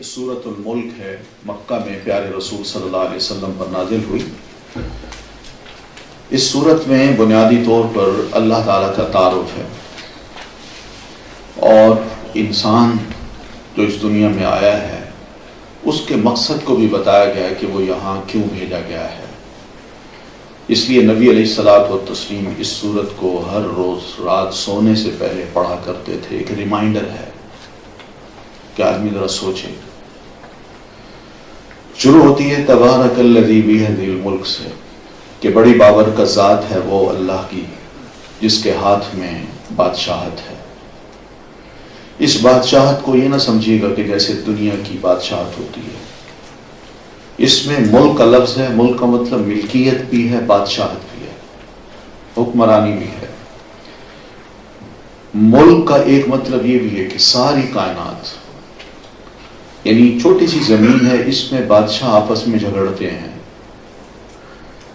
سورۃ الملک ہے، مکہ میں پیارے رسول صلی اللہ علیہ وسلم پر نازل ہوئی۔ اس سورت میں بنیادی طور پر اللہ تعالیٰ کا تعارف ہے اور انسان جو اس دنیا میں آیا ہے اس کے مقصد کو بھی بتایا گیا ہے کہ وہ یہاں کیوں بھیجا گیا ہے۔ اس لیے نبی علیہ الصلوۃ والتسلیم اس سورت کو ہر روز رات سونے سے پہلے پڑھا کرتے تھے۔ ایک ریمائنڈر ہے کہ آدمی ذرا سوچے۔ شروع ہوتی ہے تبارک الذی بیدہ الملک سے، کہ بڑی بابرکت ذات ہے وہ اللہ کی جس کے ہاتھ میں بادشاہت ہے۔ اس بادشاہت کو یہ نہ سمجھیے گا کہ جیسے دنیا کی بادشاہت ہوتی ہے۔ اس میں ملک کا لفظ ہے، ملک کا مطلب ملکیت بھی ہے، بادشاہت بھی ہے، حکمرانی بھی ہے۔ ملک کا ایک مطلب یہ بھی ہے کہ ساری کائنات، یعنی چھوٹی سی زمین ہے، اس میں بادشاہ آپس میں جھگڑتے ہیں،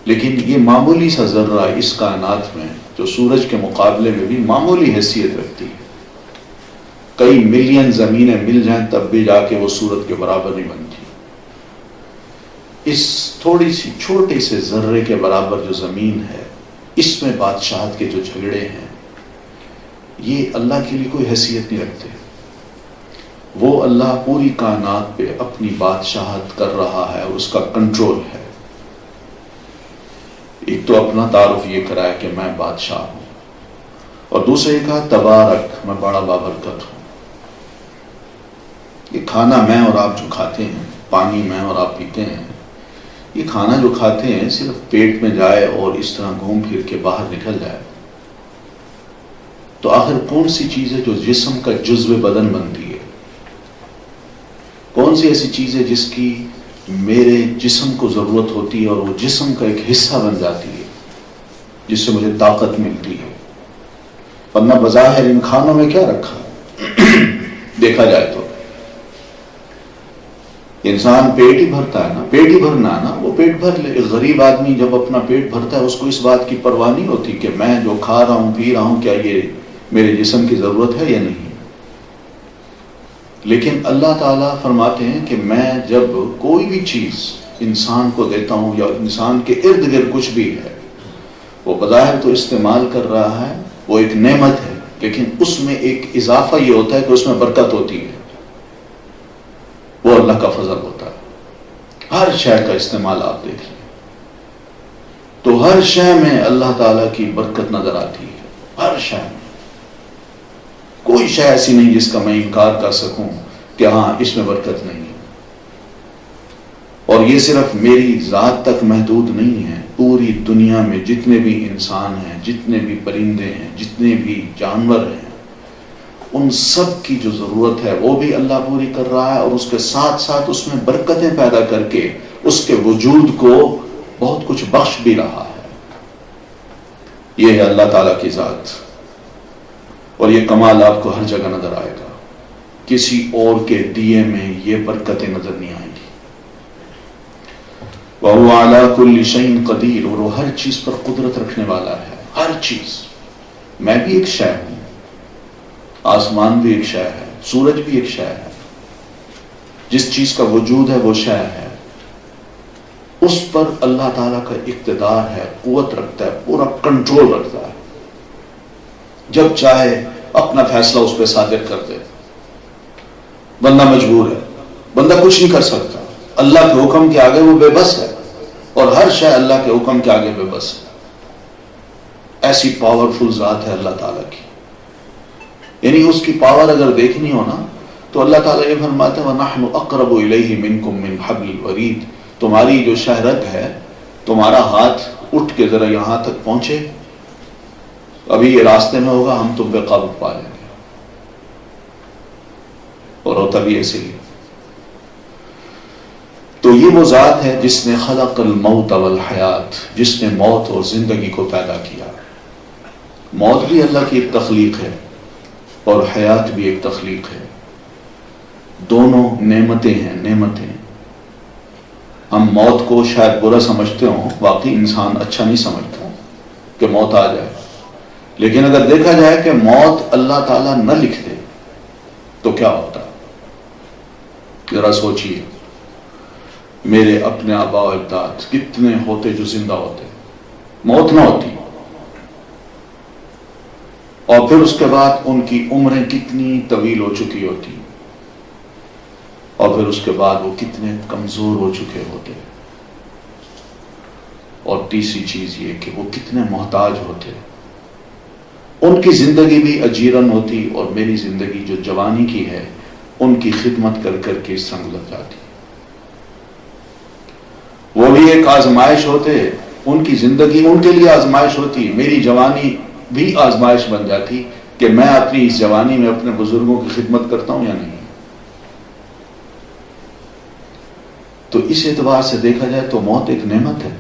لیکن یہ معمولی سا ذرہ اس کائنات میں جو سورج کے مقابلے میں بھی معمولی حیثیت رکھتی ہے، کئی ملین زمینیں مل جائیں تب بھی جا کے وہ سورج کے برابر نہیں بنتی۔ اس تھوڑی سی چھوٹے سے ذرے کے برابر جو زمین ہے، اس میں بادشاہت کے جو جھگڑے ہیں، یہ اللہ کے لیے کوئی حیثیت نہیں رکھتے۔ وہ اللہ پوری کائنات پہ اپنی بادشاہت کر رہا ہے، اس کا کنٹرول ہے۔ ایک تو اپنا تعارف یہ کرایا کہ میں بادشاہ ہوں، اور دوسرے کہا تبارک، میں بڑا بابرکت ہوں۔ یہ کھانا میں اور آپ جو کھاتے ہیں، پانی میں اور آپ پیتے ہیں، یہ کھانا جو کھاتے ہیں صرف پیٹ میں جائے اور اس طرح گھوم پھر کے باہر نکل جائے، تو آخر کون سی چیز ہے جو جسم کا جزو بدن بنتی ہے؟ کون سی ایسی چیز ہے جس کی میرے جسم کو ضرورت ہوتی ہے اور وہ جسم کا ایک حصہ بن جاتی ہے، جس سے مجھے طاقت ملتی ہے؟ ورنہ بظاہر ان کھانوں میں کیا رکھا دیکھا جائے تو انسان پیٹ ہی بھرتا ہے نا، پیٹ ہی بھرنا ہے نا، وہ پیٹ بھر لے۔ ایک غریب آدمی جب اپنا پیٹ بھرتا ہے اس کو اس بات کی پرواہ نہیں ہوتی کہ میں جو کھا رہا ہوں پی رہا ہوں کیا یہ میرے جسم کی ضرورت ہے یا نہیں۔ لیکن اللہ تعالیٰ فرماتے ہیں کہ میں جب کوئی بھی چیز انسان کو دیتا ہوں یا انسان کے ارد گرد کچھ بھی ہے، وہ بظاہر تو استعمال کر رہا ہے، وہ ایک نعمت ہے، لیکن اس میں ایک اضافہ یہ ہوتا ہے کہ اس میں برکت ہوتی ہے، وہ اللہ کا فضل ہوتا ہے۔ ہر شے کا استعمال آپ دیکھ لیں تو ہر شے میں اللہ تعالیٰ کی برکت نظر آتی ہے، ہر شے میں۔ کوئی شے ایسی نہیں جس کا میں انکار کر سکوں کہ ہاں اس میں برکت نہیں ہے۔ اور یہ صرف میری ذات تک محدود نہیں ہے، پوری دنیا میں جتنے بھی انسان ہیں، جتنے بھی پرندے ہیں، جتنے بھی جانور ہیں، ان سب کی جو ضرورت ہے وہ بھی اللہ پوری کر رہا ہے، اور اس کے ساتھ ساتھ اس میں برکتیں پیدا کر کے اس کے وجود کو بہت کچھ بخش بھی رہا ہے۔ یہ ہے اللہ تعالیٰ کی ذات، اور یہ کمال آپ کو ہر جگہ نظر آئے گا۔ کسی اور کے دیے میں یہ برکتیں نظر نہیں آئیں گی۔ وَهُوَ عَلَى كُلِّ شَيْءٍ قَدِيرٌ، اور وہ ہر چیز پر قدرت رکھنے والا ہے، ہر چیز۔ میں بھی ایک شے ہوں، آسمان بھی ایک شے ہے، سورج بھی ایک شے ہے، جس چیز کا وجود ہے وہ شے ہے، اس پر اللہ تعالیٰ کا اقتدار ہے، قوت رکھتا ہے، پورا کنٹرول رکھتا ہے۔ جب چاہے اپنا فیصلہ اس پہ صادر کر دے۔ بندہ مجبور ہے، بندہ کچھ نہیں کر سکتا، اللہ کے حکم کے آگے وہ بے بس ہے، اور ہر شے اللہ کے حکم کے آگے بے بس ہے۔ ایسی پاورفل ذات ہے اللہ تعالیٰ کی، یعنی اس کی پاور اگر دیکھنی ہو نا تو اللہ تعالیٰ یہ فرماتے ہیں وَنَحْنُ أَقْرَبُ إِلَيْهِ مِنْكُمْ مِنْ حَبْلِ الْوَرِيدِ، تمہاری جو شہرت ہے، تمہارا ہاتھ اٹھ کے ذرا یہاں تک پہنچے، ابھی یہ راستے میں ہوگا، ہم تم پہ قابو پا لیں گے۔ اور ہوتا بھی ایسے ہی۔ تو یہ وہ ذات ہے جس نے خلق الموت والحیات، جس نے موت اور زندگی کو پیدا کیا۔ موت بھی اللہ کی ایک تخلیق ہے اور حیات بھی ایک تخلیق ہے، دونوں نعمتیں ہیں، نعمتیں۔ ہم موت کو شاید برا سمجھتے ہوں، واقعی انسان اچھا نہیں سمجھتا کہ موت آ جائے، لیکن اگر دیکھا جائے کہ موت اللہ تعالیٰ نہ لکھ دے تو کیا ہوتا؟ ذرا سوچیے، میرے اپنے آباء و اجداد کتنے ہوتے جو زندہ ہوتے، موت نہ ہوتی، اور پھر اس کے بعد ان کی عمریں کتنی طویل ہو چکی ہوتی، اور پھر اس کے بعد وہ کتنے کمزور ہو چکے ہوتے، اور تیسری چیز یہ کہ وہ کتنے محتاج ہوتے۔ ان کی زندگی بھی اجیرن ہوتی، اور میری زندگی جو جوانی کی ہے ان کی خدمت کر کر کے اس طرح گزر جاتی۔ وہ بھی ایک آزمائش ہوتے، ان کی زندگی ان کے لیے آزمائش ہوتی، میری جوانی بھی آزمائش بن جاتی کہ میں اپنی اس جوانی میں اپنے بزرگوں کی خدمت کرتا ہوں یا نہیں۔ تو اس اعتبار سے دیکھا جائے تو موت ایک نعمت ہے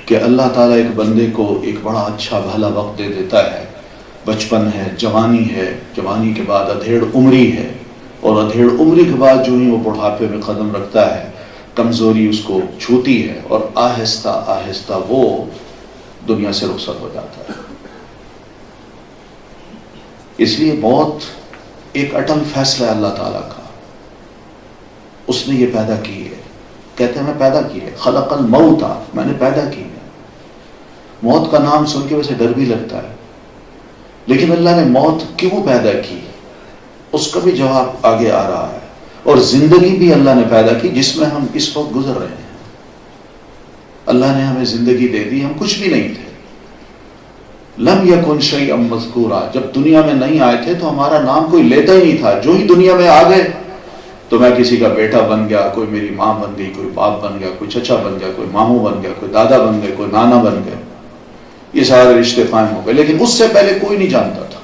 کہ اللہ تعالیٰ ایک بندے کو ایک بڑا اچھا بھلا وقت دے دیتا ہے، بچپن ہے، جوانی ہے، جوانی کے بعد ادھیڑ عمری ہے، اور ادھیڑ عمری کے بعد جو ہی وہ بڑھاپے میں قدم رکھتا ہے، کمزوری اس کو چھوتی ہے، اور آہستہ آہستہ وہ دنیا سے رخصت ہو جاتا ہے۔ اس لیے موت ایک اٹل فیصلہ ہے اللہ تعالیٰ کا، اس نے یہ پیدا کی ہے، کہتے ہیں میں پیدا کی ہے، خلق الموت، میں نے پیدا کی ہے۔ موت کا نام سن کے ویسے ڈر بھی لگتا ہے، لیکن اللہ نے موت کیوں پیدا کی اس کا بھی جواب آگے آ رہا ہے، اور زندگی بھی اللہ نے پیدا کی جس میں ہم اس وقت گزر رہے ہیں۔ اللہ نے ہمیں زندگی دے دی، ہم کچھ بھی نہیں تھے، لم یکن شیئا مذکورا، جب دنیا میں نہیں آئے تھے تو ہمارا نام کوئی لیتا ہی نہیں تھا، جو ہی دنیا میں آ گئے تو میں کسی کا بیٹا بن گیا، کوئی میری ماں بن گئی، کوئی باپ بن گیا، کوئی چچا بن گیا، کوئی ماموں بن گیا، کوئی دادا بن گئے، کوئی نانا بن گئے، یہ سارے رشتے قائم ہو گئے، لیکن اس سے پہلے کوئی نہیں جانتا تھا۔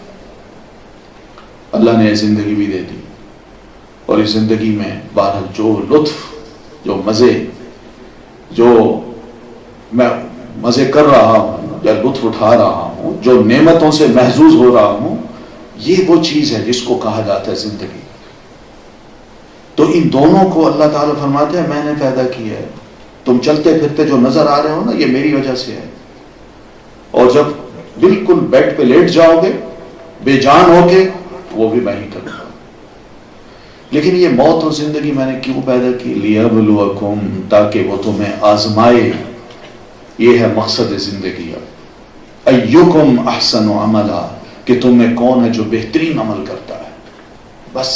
اللہ نے زندگی بھی دے دی، اور اس زندگی میں بہرحال جو لطف، جو مزے، جو میں مزے کر رہا ہوں یا لطف اٹھا رہا ہوں، جو نعمتوں سے محظوظ ہو رہا ہوں، یہ وہ چیز ہے جس کو کہا جاتا ہے زندگی۔ تو ان دونوں کو اللہ تعالیٰ فرماتے ہیں میں نے پیدا کیا ہے، تم چلتے پھرتے جو نظر آ رہے ہو نا، یہ میری وجہ سے ہے، اور جب بالکل بیڈ پہ لیٹ جاؤ گے بے جان ہو کے، وہ بھی میں ہی کروں گا۔ لیکن یہ موت اور زندگی میں نے کیوں پیدا کی؟ لیبلوکم، تاکہ وہ تمہیں آزمائے، یہ ہے مقصد زندگی۔ ایکم احسن عملا، کہ تم میں کون ہے جو بہترین عمل کرتا ہے۔ بس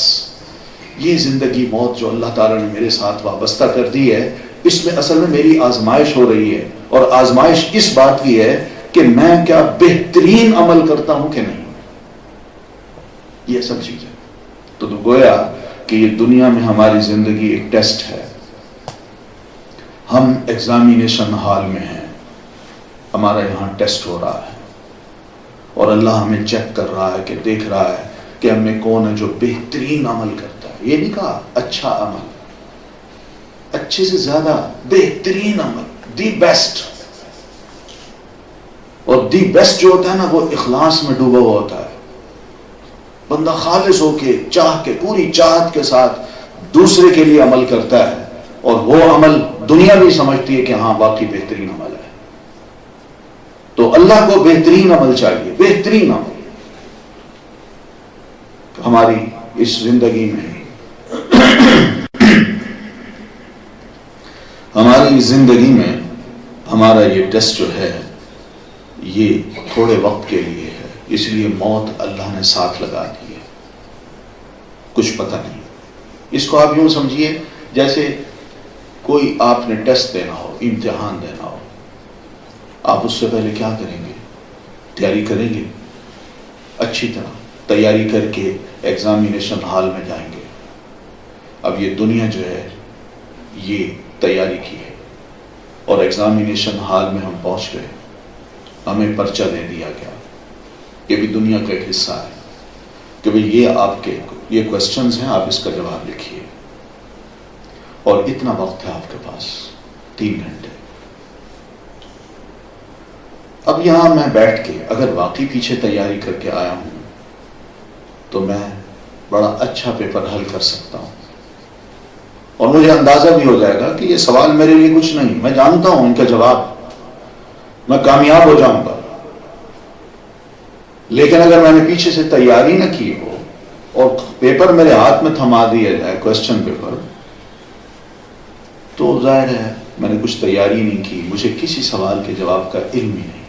یہ زندگی موت جو اللہ تعالیٰ نے میرے ساتھ وابستہ کر دی ہے، اس میں اصل میں میری آزمائش ہو رہی ہے، اور آزمائش اس بات کی ہے کہ میں کیا بہترین عمل کرتا ہوں کہ نہیں، یہ سب چیز ہے۔ تو گویا کہ یہ دنیا میں ہماری زندگی ایک ٹیسٹ ہے، ہم ایگزامینیشن ہال میں ہیں، ہمارا یہاں ٹیسٹ ہو رہا ہے، اور اللہ ہمیں چیک کر رہا ہے، کہ دیکھ رہا ہے کہ ہم میں کون ہے جو بہترین عمل کرتا ہے۔ یہ نہیں کہا اچھا عمل، اچھے سے زیادہ بہترین عمل، دی بیسٹ، اور دی بیسٹ جو ہوتا ہے نا، وہ اخلاص میں ڈوبا ہوا ہوتا ہے، بندہ خالص ہو کے، چاہ کے، پوری چاہت کے ساتھ دوسرے کے لیے عمل کرتا ہے، اور وہ عمل دنیا بھی سمجھتی ہے کہ ہاں واقعی بہترین عمل ہے۔ تو اللہ کو بہترین عمل چاہیے، بہترین عمل۔ ہماری اس زندگی میں، ہماری زندگی میں ہمارا یہ ٹیسٹ جو ہے یہ تھوڑے وقت کے لیے ہے، اس لیے موت اللہ نے ساتھ لگا دی ہے، کچھ پتہ نہیں۔ اس کو آپ یوں سمجھیے جیسے کوئی آپ نے ٹیسٹ دینا ہو، امتحان دینا ہو، آپ اس سے پہلے کیا کریں گے؟ تیاری کریں گے، اچھی طرح تیاری کر کے ایگزامینیشن ہال میں جائیں گے۔ اب یہ دنیا جو ہے یہ تیاری کی ہے، اور ایگزامینیشن ہال میں ہم پہنچ گئے، ہمیں پرچہ دے دیا گیا، یہ بھی دنیا کا ایک حصہ ہے کہ بھئی یہ آپ کے یہ کوسچنز ہیں، آپ اس کا جواب لکھیے، اور اتنا وقت ہے آپ کے پاس، 3 گھنٹے۔ اب یہاں میں بیٹھ کے اگر واقعی پیچھے تیاری کر کے آیا ہوں تو میں بڑا اچھا پیپر حل کر سکتا ہوں، اور مجھے اندازہ بھی ہو جائے گا کہ یہ سوال میرے لیے کچھ نہیں، میں جانتا ہوں ان کا جواب، میں کامیاب ہو جاؤں گا۔ لیکن اگر میں نے پیچھے سے تیاری نہ کی ہو اور پیپر میرے ہاتھ میں تھما دیا جائے کوشچن پیپر، تو ظاہر ہے میں نے کچھ تیاری نہیں کی، مجھے کسی سوال کے جواب کا علم ہی نہیں۔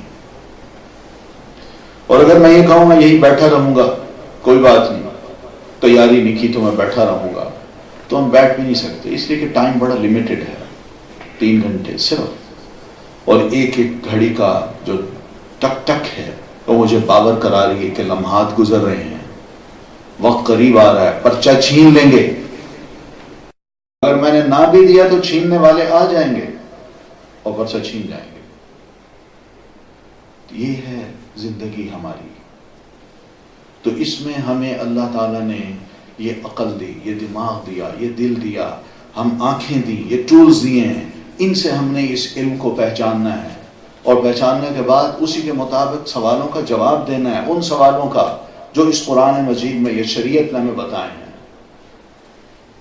اور اگر میں یہ کہوں گا یہی بیٹھا رہوں گا، کوئی بات نہیں، تیاری نہیں کی تو میں بیٹھا رہوں گا، تو ہم بیٹھ بھی نہیں سکتے، اس لیے کہ ٹائم بڑا لمیٹڈ ہے، 3 گھنٹے صرف، اور ایک ایک گھڑی کا جو ٹک ٹک ہے وہ مجھے باور کرا رہی ہے کہ لمحات گزر رہے ہیں، وقت قریب آ رہا ہے، پرچہ چھین لیں گے، اگر میں نے نہ بھی دیا تو چھیننے والے آ جائیں گے اور پرچہ چھین جائیں گے۔ یہ ہے زندگی ہماری۔ تو اس میں ہمیں اللہ تعالیٰ نے یہ عقل دی، یہ دماغ دیا، یہ دل دیا، ہم آنکھیں دی، یہ ٹولز دیے ہیں، ان سے ہم نے اس علم کو پہچاننا ہے، اور پہچاننے کے بعد اسی کے مطابق سوالوں کا جواب دینا ہے، ان سوالوں کا جو اس قرآن مجید میں یہ شریعت نے ہمیں بتائے ہیں۔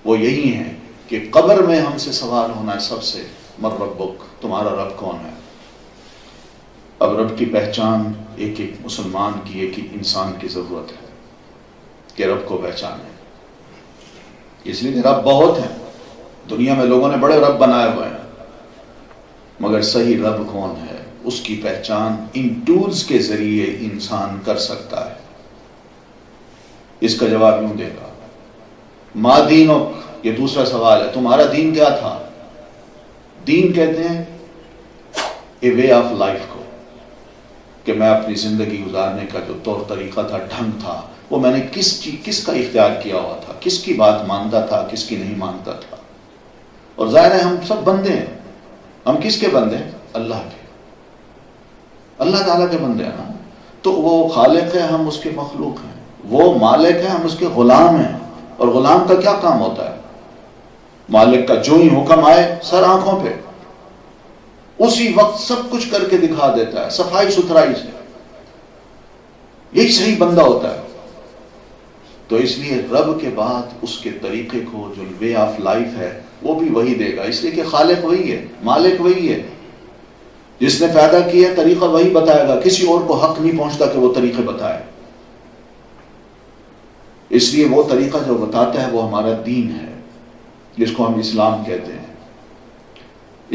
وہ یہی ہیں کہ قبر میں ہم سے سوال ہونا ہے سب سے، من ربک، تمہارا رب کون ہے؟ اب رب کی پہچان ایک ایک مسلمان کی، ایک ایک انسان کی ضرورت ہے کہ رب کو پہچانے، اس لیے کہ رب بہت ہیں، دنیا میں لوگوں نے بڑے رب بنائے ہوئے ہیں، مگر صحیح رب کون ہے اس کی پہچان ان ٹولز کے ذریعے انسان کر سکتا ہے۔ اس کا جواب یوں دے گا، ما دینک، یہ دوسرا سوال ہے، تمہارا دین کیا تھا؟ دین کہتے ہیں اے وے آف لائف کو، کہ میں اپنی زندگی گزارنے کا جو طور طریقہ تھا، ڈھنگ تھا، وہ میں نے کس کا اختیار کیا ہوا تھا، کس کی بات مانتا تھا، کس کی نہیں مانتا تھا۔ اور ظاہر ہے ہم سب بندے ہیں، ہم کس کے بندے ہیں؟ اللہ کے، اللہ تعالیٰ کے بندے ہیں نا۔ تو وہ خالق ہے، ہم اس کے مخلوق ہیں، وہ مالک ہے، ہم اس کے غلام ہیں۔ اور غلام کا کیا کام ہوتا ہے؟ مالک کا جو ہی حکم آئے سر آنکھوں پہ، اسی وقت سب کچھ کر کے دکھا دیتا ہے، صفائی ستھرائی سے، یہی صحیح بندہ ہوتا ہے۔ تو اس لیے رب کے بعد اس کے طریقے کو، جو وے آف لائف ہے، وہ بھی وہی دے گا، اس لیے کہ خالق وہی ہے، مالک وہی ہے، جس نے پیدا کیا ہے طریقہ وہی بتائے گا، کسی اور کو حق نہیں پہنچتا کہ وہ طریقے بتائے۔ اس لیے وہ طریقہ جو بتاتا ہے وہ ہمارا دین ہے، جس کو ہم اسلام کہتے ہیں۔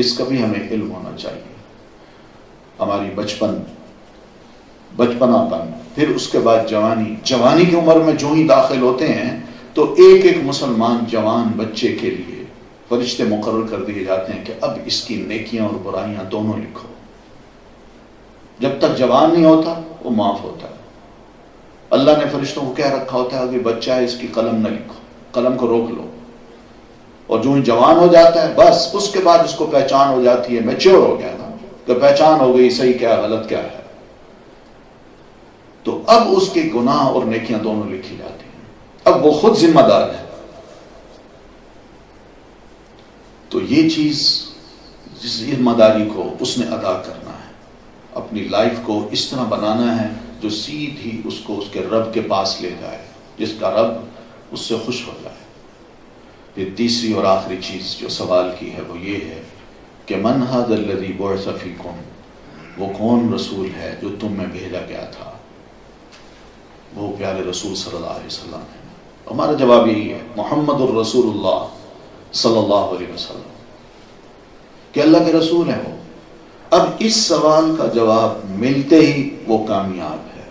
اس کا بھی ہمیں علم ہونا چاہیے۔ ہماری بچپنا پن، پھر اس کے بعد جوانی کی عمر میں جو ہی داخل ہوتے ہیں تو ایک ایک مسلمان جوان بچے کے لیے فرشتے مقرر کر دیے جاتے ہیں کہ اب اس کی نیکیاں اور برائیاں دونوں لکھو۔ جب تک جوان نہیں ہوتا وہ معاف ہوتا ہے۔ اللہ نے فرشتوں کو کہہ رکھا ہوتا ہے کہ بچہ ہے، اس کی قلم نہ لکھو، قلم کو روک لو۔ اور جو ہی جوان ہو جاتا ہے بس اس کے بعد اس کو پہچان ہو جاتی ہے، میچور ہو گیا نا، کہ پہچان ہو گئی صحیح کیا غلط کیا ہے، تو اب اس کے گناہ اور نیکیاں دونوں لکھی جاتی ہیں، اب وہ خود ذمہ دار ہے۔ تو یہ چیز، جس ذمہ داری کو اس نے ادا کرنا ہے، اپنی لائف کو اس طرح بنانا ہے جو سیدھی اس کو اس کے رب کے پاس لے جائے، جس کا رب اس سے خوش ہو جائے۔ پھر تیسری اور آخری چیز جو سوال کی ہے وہ یہ ہے کہ من ھذا الذی بعث فیکم، وہ کون رسول ہے جو تم میں بھیجا گیا تھا؟ وہ پیارے رسول صلی اللہ علیہ وسلم ہے۔ ہمارا جواب یہی ہے، محمد الرسول اللہ صلی اللہ علیہ وسلم، کہ اللہ کے رسول ہیں وہ۔ اب اس سوال کا جواب ملتے ہی وہ کامیاب ہے،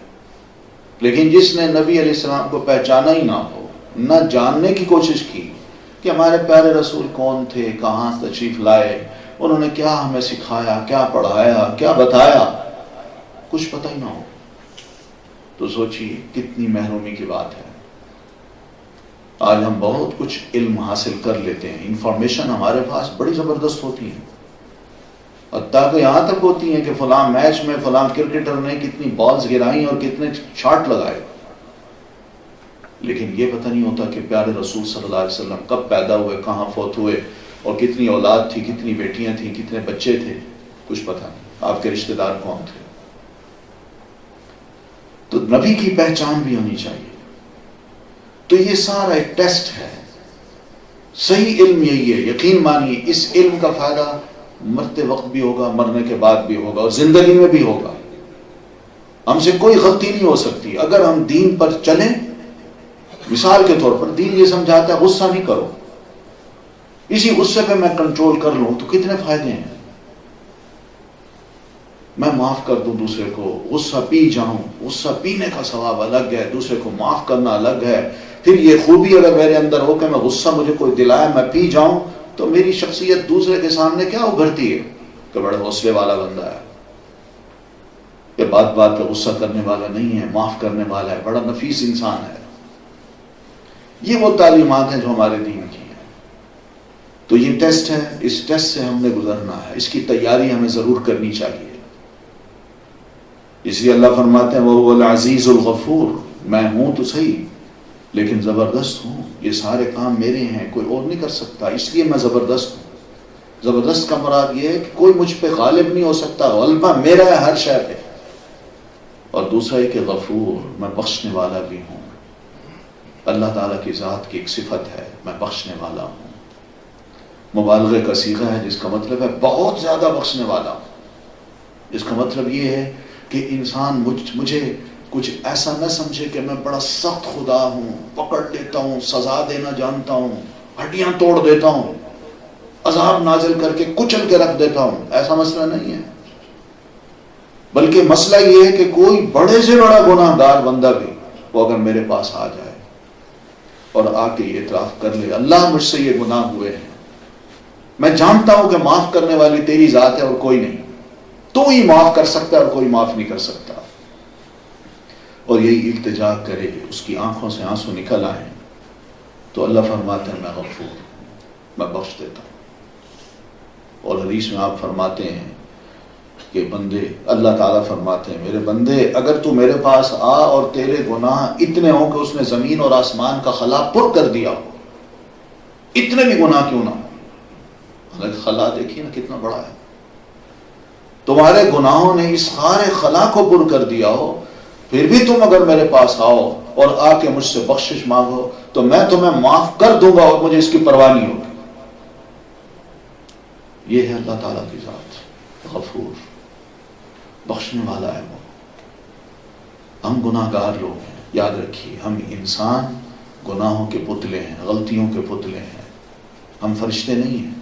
لیکن جس نے نبی علیہ السلام کو پہچانا ہی نہ ہو، نہ جاننے کی کوشش کی کہ ہمارے پیارے رسول کون تھے، کہاں تشریف لائے، انہوں نے کیا ہمیں سکھایا، کیا پڑھایا، کیا بتایا، کچھ پتہ ہی نہ ہو، تو سوچیے کتنی محرومی کی بات ہے۔ آج ہم بہت کچھ علم حاصل کر لیتے ہیں، انفارمیشن ہمارے پاس بڑی زبردست ہوتی ہے، حتیٰ کہ یہاں تک ہوتی ہیں کہ فلاں میچ میں فلاں کرکٹر نے کتنی بالز گرائیں اور کتنے شاٹ لگائے، لیکن یہ پتہ نہیں ہوتا کہ پیارے رسول صلی اللہ علیہ وسلم کب پیدا ہوئے، کہاں فوت ہوئے، اور کتنی اولاد تھی، کتنی بیٹیاں تھیں، کتنے بچے تھے، کچھ پتہ نہیں، آپ کے رشتہ دار کون تھے۔ تو نبی کی پہچان بھی ہونی چاہیے۔ تو یہ سارا ایک ٹیسٹ ہے۔ صحیح علم یہی ہے، یقین مانیے اس علم کا فائدہ مرتے وقت بھی ہوگا، مرنے کے بعد بھی ہوگا، اور زندگی میں بھی ہوگا۔ ہم سے کوئی غلطی نہیں ہو سکتی اگر ہم دین پر چلیں مثال کے طور پر دین یہ سمجھاتا ہے غصہ نہیں کرو، اسی غصے پہ میں کنٹرول کر لوں تو کتنے فائدے ہیں. میں معاف کر دوں دوسرے کو، غصہ پی جاؤں، غصہ پینے کا ثواب الگ ہے، دوسرے کو معاف کرنا الگ ہے. پھر یہ خوبی اگر میرے اندر ہو کہ میں غصہ مجھے کوئی دلائے میں پی جاؤں تو میری شخصیت دوسرے کے سامنے کیا ابھرتی ہے کہ بڑے حوصلے والا بندہ ہے، یہ بات بات پہ غصہ کرنے والا نہیں ہے، معاف کرنے والا ہے، بڑا نفیس انسان ہے. یہ وہ تعلیمات ہیں جو ہمارے دین کی ہیں. تو یہ ٹیسٹ ہے، اس ٹیسٹ سے ہم نے گزرنا ہے، اس کی تیاری ہمیں ضرور کرنی چاہیے. اس لیے اللہ فرماتے ہیں وَهُوَ الْعَزِيزُ الْغَفُورُ، میں ہوں تو صحیح لیکن زبردست ہوں، یہ سارے کام میرے ہیں، کوئی اور نہیں کر سکتا، اس لیے میں زبردست ہوں. زبردست کا مراد یہ ہے کہ کوئی مجھ پہ غالب نہیں ہو سکتا، غلبہ میرا ہے ہر شے پہ. اور دوسرا ہے کہ غفور، میں بخشنے والا بھی ہوں. اللہ تعالیٰ کی ذات کی ایک صفت ہے، میں بخشنے والا ہوں. مبالغے کا صیغہ ہے جس کا مطلب ہے بہت زیادہ بخشنے والا ہوں. اس کا مطلب یہ ہے کہ انسان مجھے کچھ ایسا نہ سمجھے کہ میں بڑا سخت خدا ہوں، پکڑ لیتا ہوں، سزا دینا جانتا ہوں، ہڈیاں توڑ دیتا ہوں، عذاب نازل کر کے کچل کے رکھ دیتا ہوں. ایسا مسئلہ نہیں ہے، بلکہ مسئلہ یہ ہے کہ کوئی بڑے سے بڑا گناہ گار بندہ بھی وہ اگر میرے پاس آ جائے اور آ کے یہ اعتراف کر لے اللہ مجھ سے یہ گناہ ہوئے ہیں، میں جانتا ہوں کہ معاف کرنے والی تیری ذات ہے اور کوئی نہیں، تو ہی معاف کر سکتا ہے اور کوئی معاف نہیں کر سکتا، اور یہی التجا کرے، اس کی آنکھوں سے آنسو نکل آئیں، تو اللہ فرماتے ہیں میں غفور، میں بخش دیتا ہوں. اور حدیث میں آپ فرماتے ہیں کہ بندے، اللہ تعالیٰ فرماتے ہیں میرے بندے اگر تو میرے پاس آ اور تیرے گناہ اتنے ہوں کہ اس نے زمین اور آسمان کا خلا پر کر دیا ہو، اتنے بھی گناہ کیوں نہ ہو، حالانکہ خلا دیکھیے نا کتنا بڑا ہے، تمہارے گناہوں نے اس سارے خلا کو پر کر دیا ہو، پھر بھی تم اگر میرے پاس آؤ اور آ کے مجھ سے بخشش مانگو تو میں تمہیں معاف کر دوں گا اور مجھے اس کی پرواہ نہیں ہوگی. یہ ہے اللہ تعالیٰ کی ذات، غفور، بخشنے والا ہے وہ. ہم گناہ گار لوگ ہیں، یاد رکھیے ہم انسان گناہوں کے پتلے ہیں، غلطیوں کے پتلے ہیں، ہم فرشتے نہیں ہیں.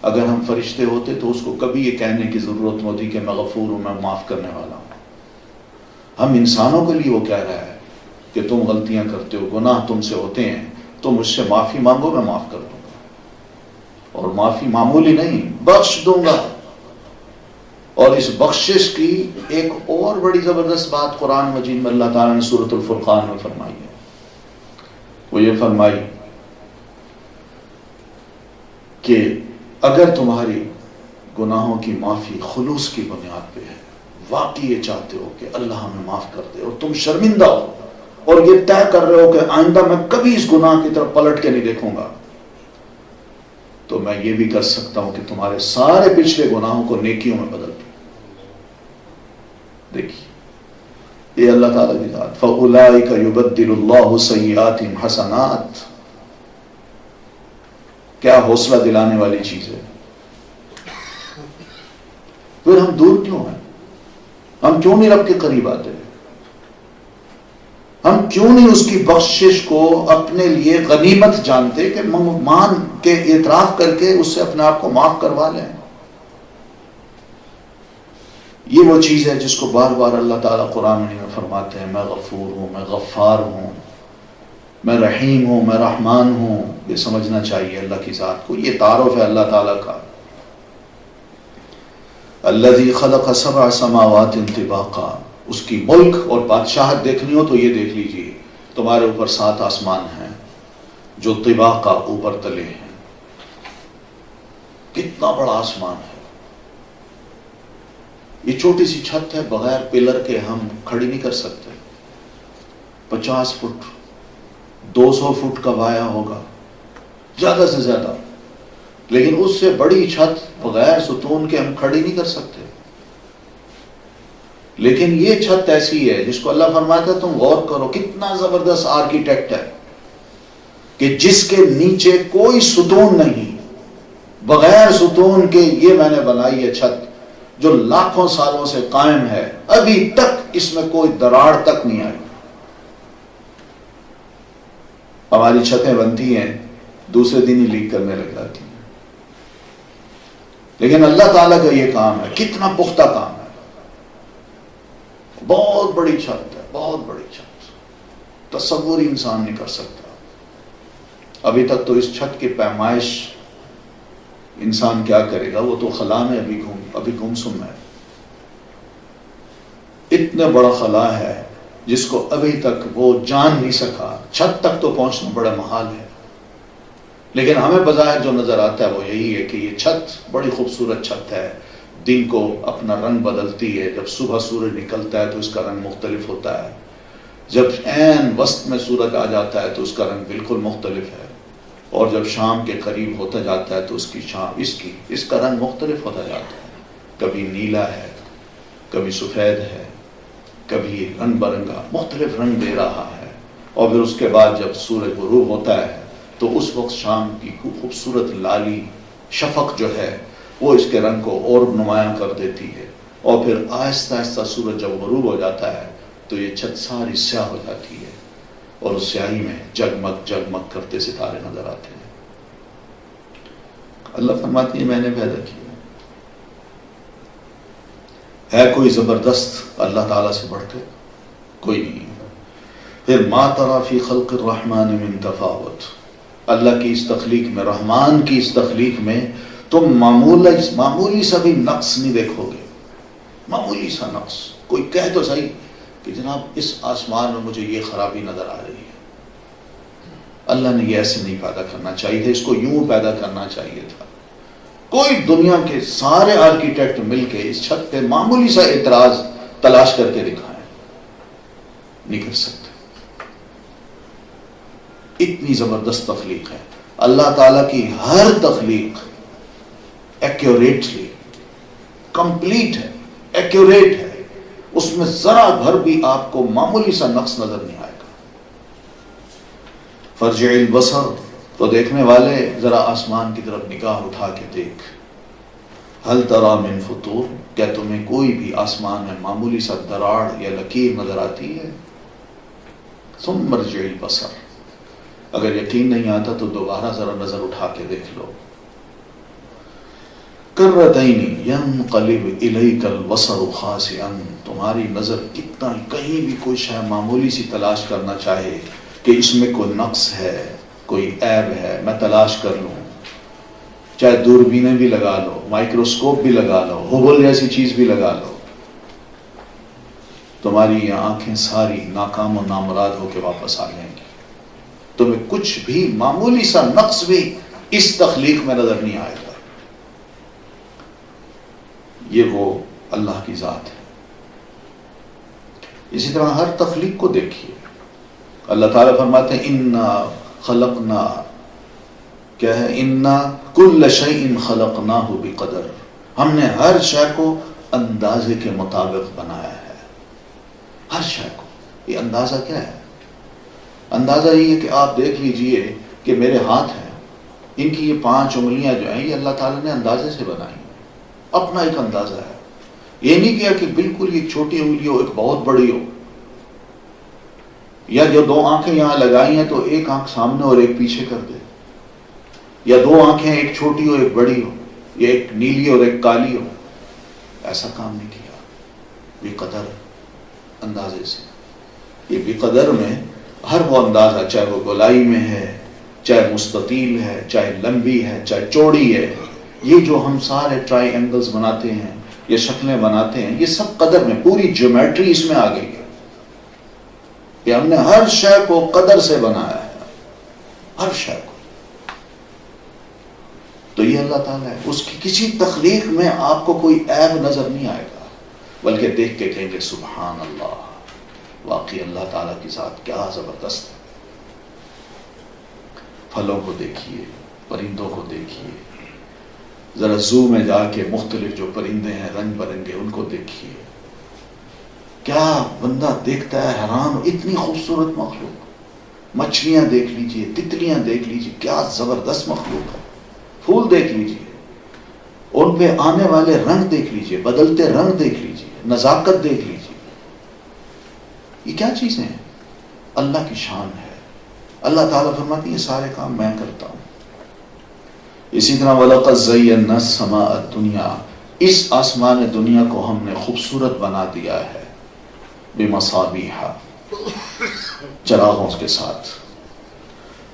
اگر ہم فرشتے ہوتے تو اس کو کبھی یہ کہنے کی ضرورت ہوتی کہ میں غفور ہوں، میں معاف کرنے والا ہوں. ہم انسانوں کے لیے وہ کہہ رہا ہے کہ تم غلطیاں کرتے ہو، گناہ تم سے ہوتے ہیں، تو مجھ سے معافی مانگو، میں معاف کر دوں گا. اور معافی معمولی نہیں، بخش دوں گا. اور اس بخشش کی ایک اور بڑی زبردست بات قرآن مجید میں اللہ تعالیٰ نے سورۃ الفرقان میں فرمائی ہے. وہ یہ فرمائی کہ اگر تمہاری گناہوں کی معافی خلوص کی بنیاد پہ ہے، واقعی یہ چاہتے ہو کہ اللہ ہمیں معاف کر دے اور تم شرمندہ ہو اور یہ طے کر رہے ہو کہ آئندہ میں کبھی اس گناہ کی طرف پلٹ کے نہیں دیکھوں گا، تو میں یہ بھی کر سکتا ہوں کہ تمہارے سارے پچھلے گناہوں کو نیکیوں میں بدل دوں. دیکھیے یہ اللہ تعالیٰ کی ذات، فَأُولَٰئِكَ يُبَدِّلُ اللَّهُ سَيِّئَاتِهِمْ حَسَنَاتٍ. کیا حوصلہ دلانے والی چیز ہے. پھر ہم دور کیوں ہیں؟ ہم کیوں نہیں رب کے قریب آتے؟ ہم کیوں نہیں اس کی بخشش کو اپنے لیے غنیمت جانتے کہ مان کے اعتراف کر کے اس سے اپنے آپ کو معاف کروا لیں؟ یہ وہ چیز ہے جس کو بار بار اللہ تعالیٰ قرآن میں فرماتے ہیں میں غفور ہوں، میں غفار ہوں، میں رحیم ہوں، میں رحمان ہوں. یہ سمجھنا چاہیے اللہ کی ذات کو، یہ تعارف ہے اللہ تعالیٰ کا. الذی خلق سبع سماوات طباقا، اس کی ملک اور بادشاہت دیکھنی ہو تو یہ دیکھ لیجیے، تمہارے اوپر 7 آسمان ہیں جو طباقا اوپر تلے ہیں. کتنا بڑا آسمان ہے. یہ چھوٹی سی چھت ہے، بغیر پلر کے ہم کھڑی نہیں کر سکتے. 50 فٹ 200 فٹ کا وایا ہوگا زیادہ سے زیادہ، لیکن اس سے بڑی چھت بغیر ستون کے ہم کھڑی نہیں کر سکتے. لیکن یہ چھت ایسی ہے جس کو اللہ فرماتا ہے تم غور کرو کتنا زبردست آرکیٹیکٹ ہے کہ جس کے نیچے کوئی ستون نہیں، بغیر ستون کے یہ میں نے بنائی ہے چھت جو لاکھوں سالوں سے قائم ہے، ابھی تک اس میں کوئی دراڑ تک نہیں آئی. ہماری چھتیں بنتی ہیں دوسرے دن ہی لیک کرنے لگ جاتی ہیں، لیکن اللہ تعالیٰ کا یہ کام ہے، کتنا پختہ کام ہے، بہت بڑی چھت ہے، بہت بڑی چھت، تصور ہی انسان نہیں کر سکتا۔ ابھی تک تو اس چھت کی پیمائش انسان کیا کرے گا، وہ تو خلا میں ابھی گمسم ہے۔ اتنا بڑا خلا ہے جس کو ابھی تک وہ جان نہیں سکا، چھت تک تو پہنچنا بڑا محال ہے، لیکن ہمیں بظاہر جو نظر آتا ہے وہ یہی ہے کہ یہ چھت بڑی خوبصورت چھت ہے، دن کو اپنا رنگ بدلتی ہے، جب صبح سورج نکلتا ہے تو اس کا رنگ مختلف ہوتا ہے، جب عین وسط میں سورج آ جاتا ہے تو اس کا رنگ بالکل مختلف ہے، اور جب شام کے قریب ہوتا جاتا ہے تو اس کا رنگ مختلف ہوتا جاتا ہے، کبھی نیلا ہے، کبھی سفید ہے، کبھی رنگ برنگا مختلف رنگ دے رہا ہے، اور پھر اس کے بعد جب سورج غروب ہوتا ہے تو اس وقت شام کی خوبصورت لالی شفق جو ہے وہ اس کے رنگ کو اور نمایاں کر دیتی ہے، اور پھر آہستہ آہستہ سورج جب غروب ہو جاتا ہے تو یہ چھت ساری سیاہ ہو جاتی ہے، اور اس سیاہی میں جگمگ جگمگ کرتے ستارے نظر آتے ہیں۔ اللہ فرماتی ہے میں نے پیدا کیا ہے کوئی زبردست اللہ تعالیٰ سے بڑھ کے؟ کوئی نہیں۔ پھر ما تری فی خلق الرحمن من تفاوت، اللہ کی اس تخلیق میں، رحمان کی اس تخلیق میں تم معمولی سا بھی نقص نہیں دیکھو گے، معمولی سا نقص۔ کوئی کہہ تو صحیح کہ جناب اس آسمان میں مجھے یہ خرابی نظر آ رہی ہے، اللہ نے یہ ایسے نہیں پیدا کرنا چاہیے تھا، اس کو یوں پیدا کرنا چاہیے تھا۔ کوئی دنیا کے سارے آرکیٹیکٹ مل کے اس چھت پہ معمولی سا اعتراض تلاش کر کے دکھائیں، نہیں کر سکتے۔ اتنی زبردست تخلیق ہے اللہ تعالیٰ کی، ہر تخلیق ایکوریٹلی کمپلیٹ ہے، ایکوریٹ ہے، اس میں ذرا بھر بھی آپ کو معمولی سا نقص نظر نہیں آئے گا۔ فرجع البصر، تو دیکھنے والے ذرا آسمان کی طرف نگاہ اٹھا کے دیکھ، هل تری من فطور، کیا تمہیں کوئی بھی آسمان میں معمولی سا دراڑ یا لکیر نظر آتی ہے؟ ثم ارجع البصر، اگر یقین نہیں آتا تو دوبارہ ذرا نظر اٹھا کے دیکھ لو۔ کرتین ینقلب الیک البصر خاسئا، تمہاری نظر کتنا کہیں بھی کوئی شے معمولی سی تلاش کرنا چاہے کہ اس میں کوئی نقص ہے، کوئی عیب ہے، میں تلاش کر لوں، چاہے دوربینیں بھی لگا لو، مائکروسکوپ بھی لگا لو، ہبل جیسی چیز بھی لگا لو، تمہاری یہ آنکھیں ساری ناکام و نامراد ہو کے واپس آ جائیں گی، تمہیں کچھ بھی معمولی سا نقص بھی اس تخلیق میں نظر نہیں آئے گا۔ یہ وہ اللہ کی ذات ہے۔ اسی طرح ہر تخلیق کو دیکھیے، اللہ تعالیٰ فرماتے ہیں انا خلقنا، کیا ہے، انا کل شیء خلقناہ بقدر، ہم نے ہر شے کو اندازے کے مطابق بنایا ہے، ہر شے کو۔ یہ اندازہ کیا ہے؟ اندازہ یہ ہے کہ آپ دیکھ لیجئے کہ میرے ہاتھ ہیں، ان کی یہ 5 انگلیاں جو ہیں یہ اللہ تعالیٰ نے اندازے سے بنائی ہیں، اپنا ایک اندازہ ہے۔ یہ نہیں کیا کہ بالکل ایک چھوٹی انگلی ہو ایک بہت بڑی ہو، یا جو 2 آنکھیں یہاں لگائی ہیں تو ایک آنکھ سامنے اور ایک پیچھے کر دے، یا 2 آنکھیں ایک چھوٹی ہو ایک بڑی ہو، یا ایک نیلی اور ایک کالی ہو، ایسا کام نہیں کیا۔ بقدر، اندازے سے۔ یہ بقدر میں ہر وہ اندازہ، چاہے وہ گولائی میں ہے، چاہے مستطیل ہے، چاہے لمبی ہے، چاہے چوڑی ہے، یہ جو ہم سارے ٹرائی اینگلز بناتے ہیں، یہ شکلیں بناتے ہیں، یہ سب قدر میں، پوری جیومیٹری اس میں آ گئی ہے کہ ہم نے ہر شے کو قدر سے بنایا ہے، ہر شے کو۔ تو یہ اللہ تعالیٰ ہے، اس کی کسی تخلیق میں آپ کو کوئی عیب نظر نہیں آئے گا، بلکہ دیکھ کے کہیں گے سبحان اللہ، واقعی اللہ تعالیٰ کی ذات کیا زبردست ہے۔ پھلوں کو دیکھیے، پرندوں کو دیکھیے، ذرا زو میں جا کے مختلف جو پرندے ہیں رنگ برنگے ان کو دیکھیے، کیا بندہ دیکھتا ہے حیران، اتنی خوبصورت مخلوق۔ مچھلیاں دیکھ لیجئے، تتلیاں دیکھ لیجئے، کیا زبردست مخلوق ہے۔ پھول دیکھ لیجئے، ان پہ آنے والے رنگ دیکھ لیجئے، بدلتے رنگ دیکھ لیجئے، نزاکت دیکھ لیجئے، یہ کیا چیزیں ہیں؟ اللہ کی شان ہے، اللہ تعالیٰ فرماتے ہیں یہ سارے کام میں کرتا ہوں. اسی طرح وَلَقَدْ زَيَّنَّا السَّمَاءَ الدُّنْيَا، اس آسمان دنیا کو ہم نے خوبصورت بنا دیا ہے بِمَصَابِيحَ، چراغوں کے ساتھ.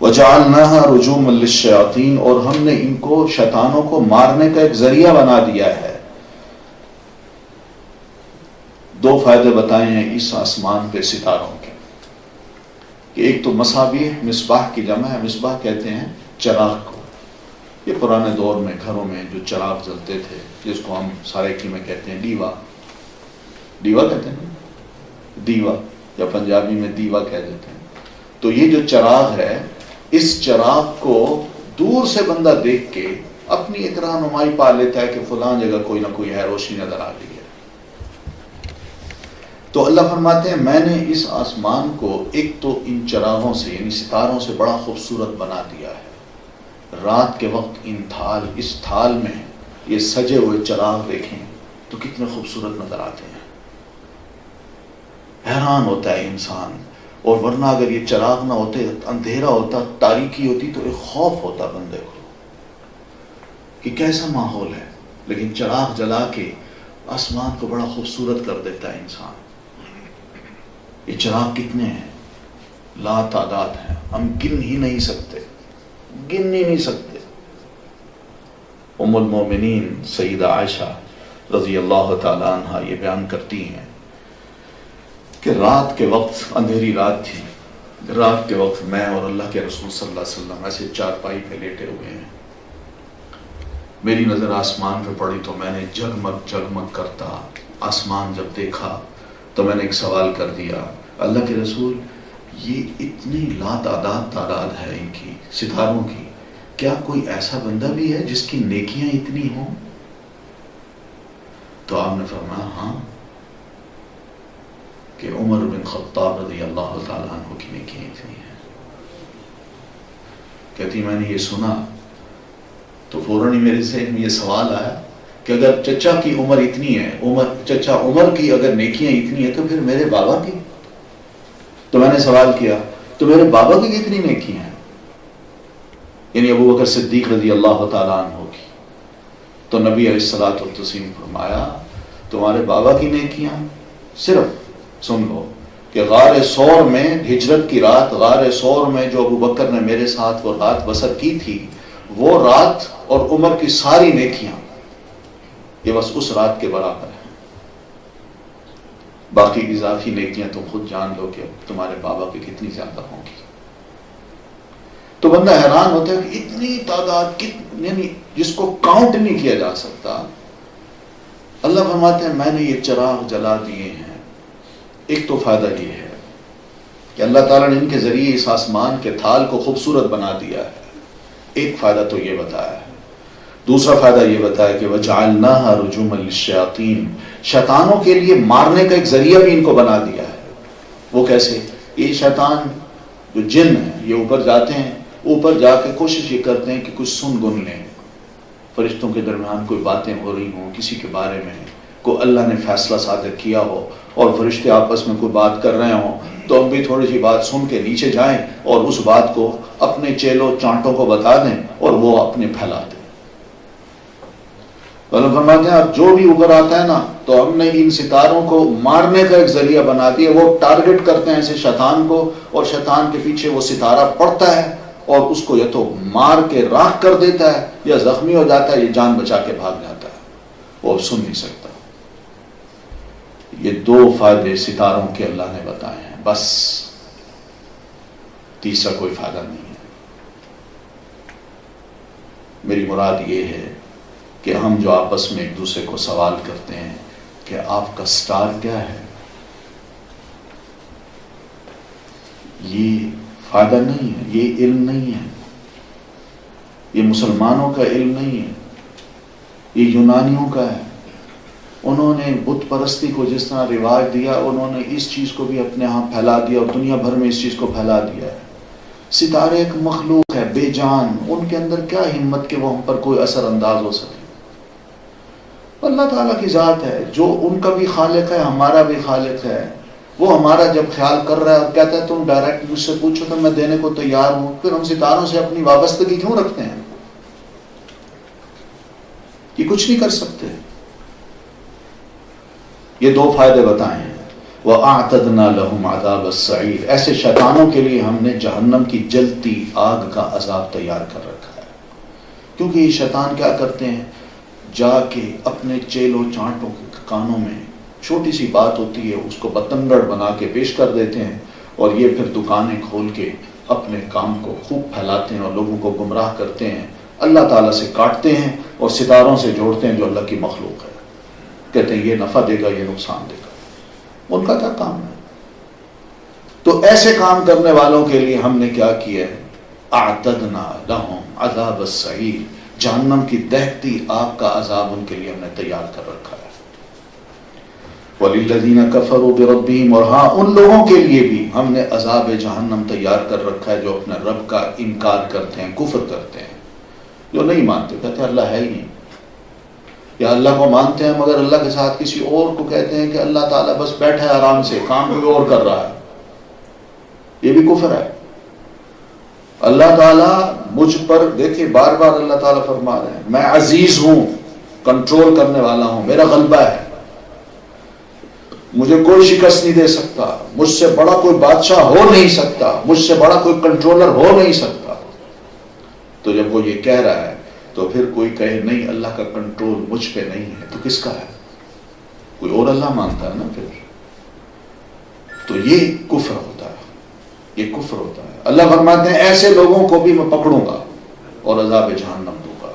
وَجَعَلْنَاهَا رُجُومًا لِلشَّيَاطِينِ، اور ہم نے ان کو شیطانوں کو مارنے کا ایک ذریعہ بنا دیا ہے. دو فائدے بتائے ہیں اس آسمان پہ ستاروں کے، کہ ایک تو مصابیح، مصباح کی جمع ہے، مصباح کہتے ہیں چراغ کو. یہ پرانے دور میں گھروں میں جو چراغ جلتے تھے، جس کو ہم سرائکی میں کہتے ہیں ڈیوا، ڈیوا کہتے ہیں، دیوا، یا پنجابی میں دیوا کہہ دیتے ہیں. تو یہ جو چراغ ہے، اس چراغ کو دور سے بندہ دیکھ کے اپنی ایک رہنمائی پا لیتا ہے کہ فلاں جگہ کوئی نہ کوئی ہے، روشنی نظر آ رہی ہے. تو اللہ فرماتے ہیں میں نے اس آسمان کو ایک تو ان چراغوں سے یعنی ستاروں سے بڑا خوبصورت بنا دیا ہے. رات کے وقت اس تھال میں یہ سجے ہوئے چراغ دیکھیں تو کتنے خوبصورت نظر آتے ہیں، حیران ہوتا ہے انسان. اور ورنہ اگر یہ چراغ نہ ہوتے، اندھیرا ہوتا، تاریکی ہوتی، تو ایک خوف ہوتا بندے کو کہ کیسا ماحول ہے. لیکن چراغ جلا کے آسمان کو بڑا خوبصورت کر دیتا ہے انسان. یہ چراغ کتنے ہیں؟ لا تعداد ہیں، ہم گن ہی نہیں سکتے. ام المومنین سیدہ عائشہ رضی اللہ تعالی عنہ یہ بیان کرتی ہیں کہ رات کے وقت، اندھیری رات تھی، رات کے وقت میں اور اللہ کے رسول صلی اللہ علیہ وسلم ایسے چارپائی پہ لیٹے ہوئے ہیں. میری نظر آسمان پہ پڑی تو میں نے جگمگ کرتا آسمان جب دیکھا تو میں نے ایک سوال کر دیا، اللہ کے رسول یہ اتنی لا تعداد ہے ان کی ستاروں کی، کیا کوئی ایسا بندہ بھی ہے جس کی نیکیاں اتنی ہوں؟ تو آپ نے فرمایا ہاں، کہ عمر بن خطاب رضی اللہ تعالیٰ عنہ کی نیکیاں اتنی ہیں. کہتی میں نے یہ سنا تو فوراً ہی میرے ذہن میں یہ سوال آیا کہ اگر چچا کی عمر اتنی ہے، چچا عمر کی اگر نیکیاں اتنی ہیں تو پھر میرے بابا کی؟ تو میں نے سوال کیا تو میرے بابا کی کتنی نیکیاں ہیں؟ یعنی ابو بکر صدیق رضی اللہ تعالیٰ عنہ کی. تو نبی علیہ الصلوۃ والتسلیم فرمایا تمہارے بابا کی نیکیاں، صرف سن لو کہ غار ثور میں ہجرت کی رات، غار ثور میں جو ابو بکر نے میرے ساتھ وہ رات بسر کی تھی، وہ رات اور عمر کی ساری نیکیاں یہ بس اس رات کے برابر ہے. باقی اضافی نیکیاں تم خود جان لو کہ تمہارے بابا کی کتنی زیادہ ہوں گی. تو بندہ حیران ہوتا ہے کہ اتنی تعداد یعنی جس کو کاؤنٹ نہیں کیا جا سکتا. اللہ فرماتے ہیں میں نے یہ چراغ جلا دیے ہیں. ایک تو فائدہ یہ ہے کہ اللہ تعالیٰ نے ان کے ذریعے اس آسمان کے تھال کو خوبصورت بنا دیا ہے. ایک فائدہ تو یہ بتایا ہے. دوسرا فائدہ یہ بتایا کہ وَجَعَلْنَاهَا رُجُومًا لِلشَّيَاطِينِ، شیطانوں کے لیے مارنے کا ایک ذریعہ بھی ان کو بنا دیا ہے. وہ کیسے؟ یہ شیطان جو جن ہیں یہ اوپر جاتے ہیں، اوپر جا کے کوشش یہ کرتے ہیں کہ کچھ سن گن لیں، فرشتوں کے درمیان کوئی باتیں ہو رہی ہوں کسی کے بارے میں، کوئی اللہ نے فیصلہ صادر کیا ہو اور فرشتے آپس میں کوئی بات کر رہے ہوں تو ہم بھی تھوڑی سی بات سن کے نیچے جائیں اور اس بات کو اپنے چیلوں چانٹوں کو بتا دیں اور وہ اپنے پھیلا دیں. اللہ فرماتے ہیں اب جو بھی اوپر آتا ہے نا تو ہم نے ان ستاروں کو مارنے کا ایک ذریعہ بنا دیا. وہ ٹارگٹ کرتے ہیں ایسے شیطان کو اور شیطان کے پیچھے وہ ستارہ پڑتا ہے اور اس کو یا تو مار کے راکھ کر دیتا ہے یا زخمی ہو جاتا ہے یا جان بچا کے بھاگ جاتا ہے، وہ اب سن نہیں سکتا. یہ دو فائدے ستاروں کے اللہ نے بتائے ہیں، بس تیسرا کوئی فائدہ نہیں ہے. میری مراد یہ ہے کہ ہم جو آپس میں ایک دوسرے کو سوال کرتے ہیں کہ آپ کا سٹار کیا ہے، یہ فائدہ نہیں ہے، یہ علم نہیں ہے، یہ مسلمانوں کا علم نہیں ہے، یہ یونانیوں کا ہے. انہوں نے بت پرستی کو جس طرح رواج دیا انہوں نے اس چیز کو بھی اپنے ہاں پھیلا دیا اور دنیا بھر میں اس چیز کو پھیلا دیا ہے. ستارے ایک مخلوق ہے بے جان، ان کے اندر کیا ہمت کہ وہ ہم پر کوئی اثر انداز ہو سکے. اللہ تعالیٰ کی ذات ہے جو ان کا بھی خالق ہے ہمارا بھی خالق ہے. وہ ہمارا جب خیال کر رہا ہے اور کہتا ہے تم ڈائریکٹ مجھ سے پوچھو تو میں دینے کو تیار ہوں، پھر ہم ستاروں سے اپنی وابستگی کیوں رکھتے ہیں؟ یہ کچھ نہیں کر سکتے۔ یہ دو فائدے بتائے ہیں۔ وَأَعْتَدْنَا لَهُمْ عَذَابَ السَّعِيرِ، ایسے شیطانوں کے لیے ہم نے جہنم کی جلتی آگ کا عذاب تیار کر رکھا ہے۔ کیونکہ یہ شیطان کیا کرتے ہیں، جا کے اپنے چیلوں چانٹوں کے کانوں میں چھوٹی سی بات ہوتی ہے اس کو بتنگڑ بنا کے پیش کر دیتے ہیں، اور یہ پھر دکانیں کھول کے اپنے کام کو خوب پھیلاتے ہیں اور لوگوں کو گمراہ کرتے ہیں، اللہ تعالیٰ سے کاٹتے ہیں اور ستاروں سے جوڑتے ہیں جو اللہ کی مخلوق ہے، کہتے ہیں یہ نفع دے گا یہ نقصان دے گا، ان کا کیا کام ہے؟ تو ایسے کام کرنے والوں کے لیے ہم نے کیا کیا ہے، اعتدنا لہم عذاب السعیر، جہنم کی دہکتی آگ کا عذاب ان کے لیے ہم نے تیار کر رکھا ہے۔ وَلِلَّذِينَ كَفَرُوا بِرَبِّهِمْ، اور ہاں ان لوگوں کے لیے بھی ہم نے عذاب جہنم تیار کر رکھا ہے جو اپنے رب کا انکار کرتے ہیں، کفر کرتے ہیں، جو نہیں مانتے، کہتے ہیں اللہ ہے ہی نہیں، یا اللہ کو مانتے ہیں مگر اللہ کے ساتھ کسی اور کو کہتے ہیں کہ اللہ تعالیٰ بس بیٹھا ہے آرام سے، کام کوئی اور کر رہا ہے، یہ بھی کفر ہے۔ اللہ تعالیٰ مجھ پر، دیکھیں بار بار اللہ تعالیٰ فرما رہے ہیں میں عزیز ہوں، کنٹرول کرنے والا ہوں، میرا غلبہ ہے، مجھے کوئی شکست نہیں دے سکتا، مجھ سے بڑا کوئی بادشاہ ہو نہیں سکتا، مجھ سے بڑا کوئی کنٹرولر ہو نہیں سکتا۔ تو جب وہ یہ کہہ رہا ہے تو پھر کوئی کہے نہیں اللہ کا کنٹرول مجھ پہ نہیں ہے تو کس کا ہے؟ کوئی اور اللہ مانتا ہے نا، پھر تو یہ کفر ہوتا ہے، یہ کفر ہوتا ہے۔ اللہ فرماتے ہیں ایسے لوگوں کو بھی میں پکڑوں گا اور عذاب جہنم دوں گا۔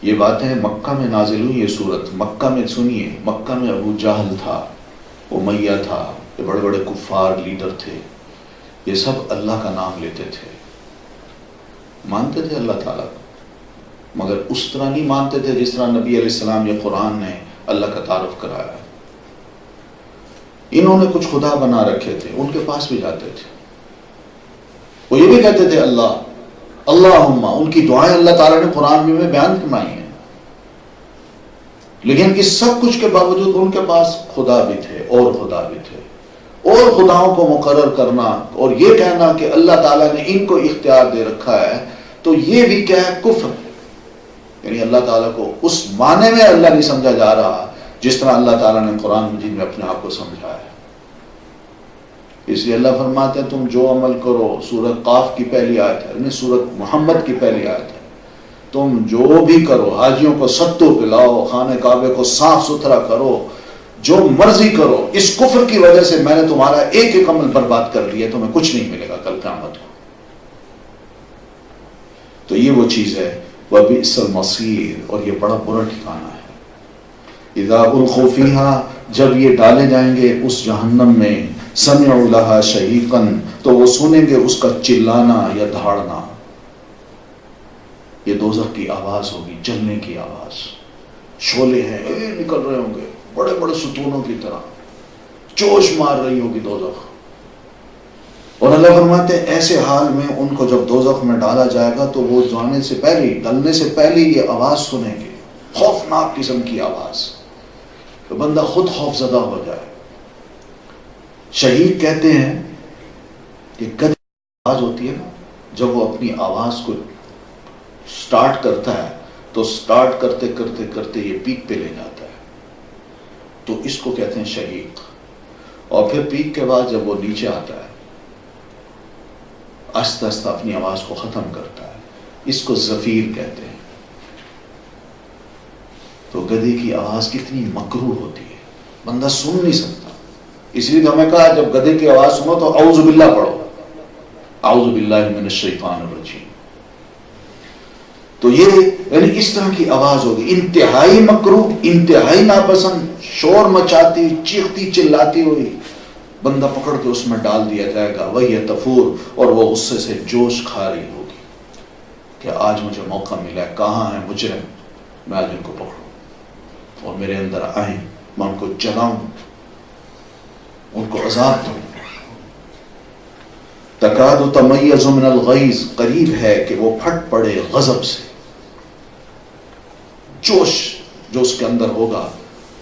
یہ باتیں مکہ میں نازل ہوئی، یہ صورت مکہ میں سنیے، مکہ میں ابو جہل تھا، امیہ تھا، یہ بڑے بڑے کفار لیڈر تھے، یہ سب اللہ کا نام لیتے تھے، مانتے تھے اللہ تعالیٰ کو، مگر اس طرح نہیں مانتے تھے جس طرح نبی علیہ السلام یا قرآن نے اللہ کا تعارف کرایا۔ انہوں نے کچھ خدا بنا رکھے تھے، ان کے پاس بھی جاتے تھے، وہ یہ بھی کہتے تھے اللہ اللہم، ان کی دعائیں اللہ تعالیٰ نے قرآن میں بیان فرمائی ہیں، لیکن اس سب کچھ کے باوجود ان کے پاس خدا بھی تھے اور خدا بھی تھے، اور خداؤں کو مقرر کرنا اور یہ کہنا کہ اللہ تعالیٰ نے ان کو اختیار دے رکھا ہے، تو یہ بھی کیا ہے، کفر ہے۔ یعنی اللہ تعالیٰ کو اس معنی میں اللہ نہیں سمجھا جا رہا جس طرح اللہ تعالیٰ نے قرآن مجید میں اپنے آپ کو سمجھایا ہے۔ اس لیے اللہ فرماتے ہیں تم جو عمل کرو، سورۃ قاف کی پہلی آیت ہے، سورۃ محمد کی پہلی آیت ہے، تم جو بھی کرو، حاجیوں کو ستو پلاؤ، خانہ کعبے کو صاف ستھرا کرو، جو مرضی کرو، اس کفر کی وجہ سے میں نے تمہارا ایک ایک عمل برباد کر لیا، تمہیں کچھ نہیں ملے گا کل قیامت کو۔ تو یہ وہ چیز ہے، وَبِئْسَ الْمَصِيرُ، اور یہ بڑا برا ٹھکانہ ہے۔ اِذَا أُلْقُوا فِيهَا، جب یہ ڈالے جائیں گے اس جہنم میں، سَمِعُوا لَهَا شَهِيقًا، تو وہ سنیں گے اس کا چلانا یا دھاڑنا، یہ دوزخ کی آواز ہوگی، جلنے کی آواز، شعلے ہیں نکل رہے ہوں گے بڑے بڑے ستونوں کی طرح، جوش مار رہی ہوگی دوزخ، اور اللہ فرماتے ہیں ایسے حال میں ان کو جب دوزخ میں ڈالا جائے گا تو وہ جانے سے پہلے، ڈلنے سے پہلے یہ آواز سنیں گے، خوفناک قسم کی آواز، تو بندہ خود خوف زدہ ہو جائے۔ شہید کہتے ہیں کہ گدے کی آواز ہوتی ہے نا، جب وہ اپنی آواز کو سٹارٹ کرتا ہے تو سٹارٹ کرتے کرتے کرتے یہ پیک پہ لے جاتا ہے، تو اس کو کہتے ہیں شہید، اور پھر پیک کے بعد جب وہ نیچے آتا ہے آہستہ آہستہ اپنی آواز کو ختم کرتا ہے، اس کو زفیر کہتے ہیں۔ تو گدے کی آواز کتنی مکروہ ہوتی ہے، بندہ سن نہیں سکتا، اس لیے تو ہمیں کہا جب گدے کی آواز سنو تو اعوذ باللہ پڑھو، اعوذ باللہ من الشیطان الرجیم۔ تو یہ یعنی اس طرح کی آواز ہوگی، انتہائی مکروہ، انتہائی ناپسند، شور مچاتی، چیختی چلاتی ہوئی، بندہ پکڑ کے اس میں ڈال دیا جائے گا، وہی تفور، اور وہ غصے سے جوش کھا رہی ہوگی کہ آج مجھے موقع ملا ہے، کہاں ہے مجرم، میں آج ان کو پکڑوں اور میرے اندر آئیں، میں ان کو جلاؤں، ان کو عذاب دوں۔ تکاد تمیز من الغیظ، قریب ہے کہ وہ پھٹ پڑے غضب سے، جوش جو اس کے اندر ہوگا۔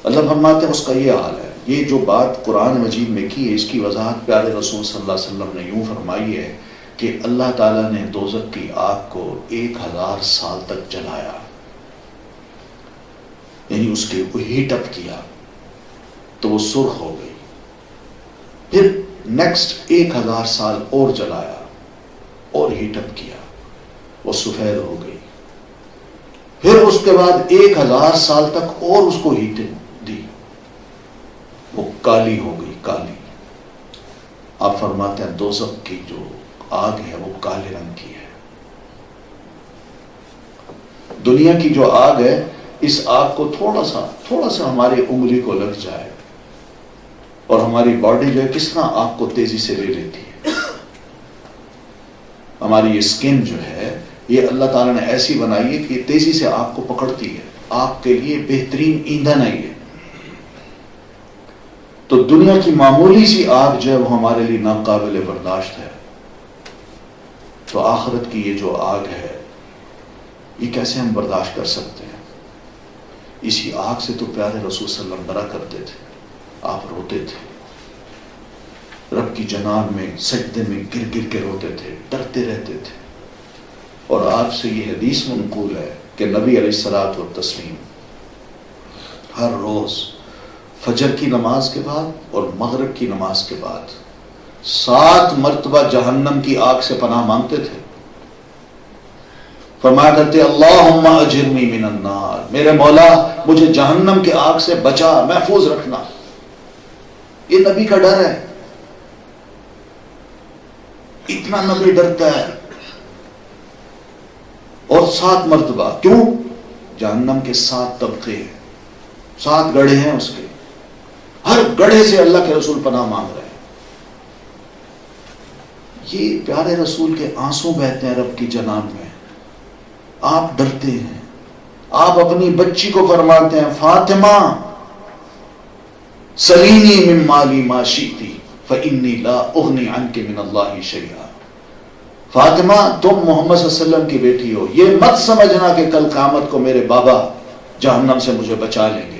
اللہ فرماتے ہیں اس کا یہ حال ہے، یہ جو بات قرآن مجید میں کی ہے، اس کی وضاحت پیارے رسول صلی اللہ علیہ وسلم نے یوں فرمائی ہے کہ اللہ تعالیٰ نے دوزخ کی آگ کو 1000 سال تک جلایا، یعنی اس کے ہیٹ اپ کیا تو وہ سرخ ہو گئی، پھر نیکسٹ 1000 سال اور جلایا اور ہیٹ اپ کیا، وہ سفید ہو گئی، پھر اس کے بعد 1000 سال تک اور اس کو ہیٹ دی، وہ کالی ہو گئی، کالی۔ آپ فرماتے ہیں دوزخ کی جو آگ ہے وہ کالے رنگ کی ہے۔ دنیا کی جو آگ ہے، اس آگ کو تھوڑا سا ہماری انگلی کو لگ جائے اور ہماری باڈی جو ہے کس طرح آگ کو تیزی سے لے لیتی ہے۔ ہماری یہ سکن جو ہے، یہ اللہ تعالیٰ نے ایسی بنائی ہے کہ یہ تیزی سے آگ کو پکڑتی ہے، آگ کے لیے بہترین ایندھن ہے یہ۔ تو دنیا کی معمولی سی آگ جو ہے وہ ہمارے لیے ناقابل برداشت ہے، تو آخرت کی یہ جو آگ ہے یہ کیسے ہم برداشت کر سکتے ہیں؟ اسی آگ سے تو پیارے رسول صلی اللہ علیہ وسلم ڈرا کرتے تھے، آپ روتے تھے، رب کی جناب میں سجدے میں گر گر کے روتے تھے، ڈرتے رہتے تھے۔ اور آپ سے یہ حدیث منقول ہے کہ نبی علیہ الصلوۃ والتسلیم ہر روز فجر کی نماز کے بعد اور مغرب کی نماز کے بعد 7 مرتبہ جہنم کی آگ سے پناہ مانگتے تھے، فرمایا کرتے اللہم اجرنی من النار، میرے مولا مجھے جہنم کی آگ سے بچا، محفوظ رکھنا۔ یہ نبی کا ڈر ہے، اتنا نبی ڈرتا ہے۔ اور 7 مرتبہ، کیوں؟ جہنم کے 7 طبقے ہیں، 7 گڑھے ہیں اس کے، ہر گڑھے سے اللہ کے رسول پناہ مانگ رہے ہیں۔ یہ پیارے رسول کے آنسو بہتے ہیں رب کی جناب میں، آپ ڈرتے ہیں۔ آپ اپنی بچی کو فرماتے ہیں فاطمہ سلینی من مالی ما شئتی فإنی لا اغنی عنک من اللہ شیئا۔ فاطمہ تم محمد صلی اللہ علیہ وسلم کی بیٹی ہو، یہ مت سمجھنا کہ کل قیامت کو میرے بابا جہنم سے مجھے بچا لیں گے۔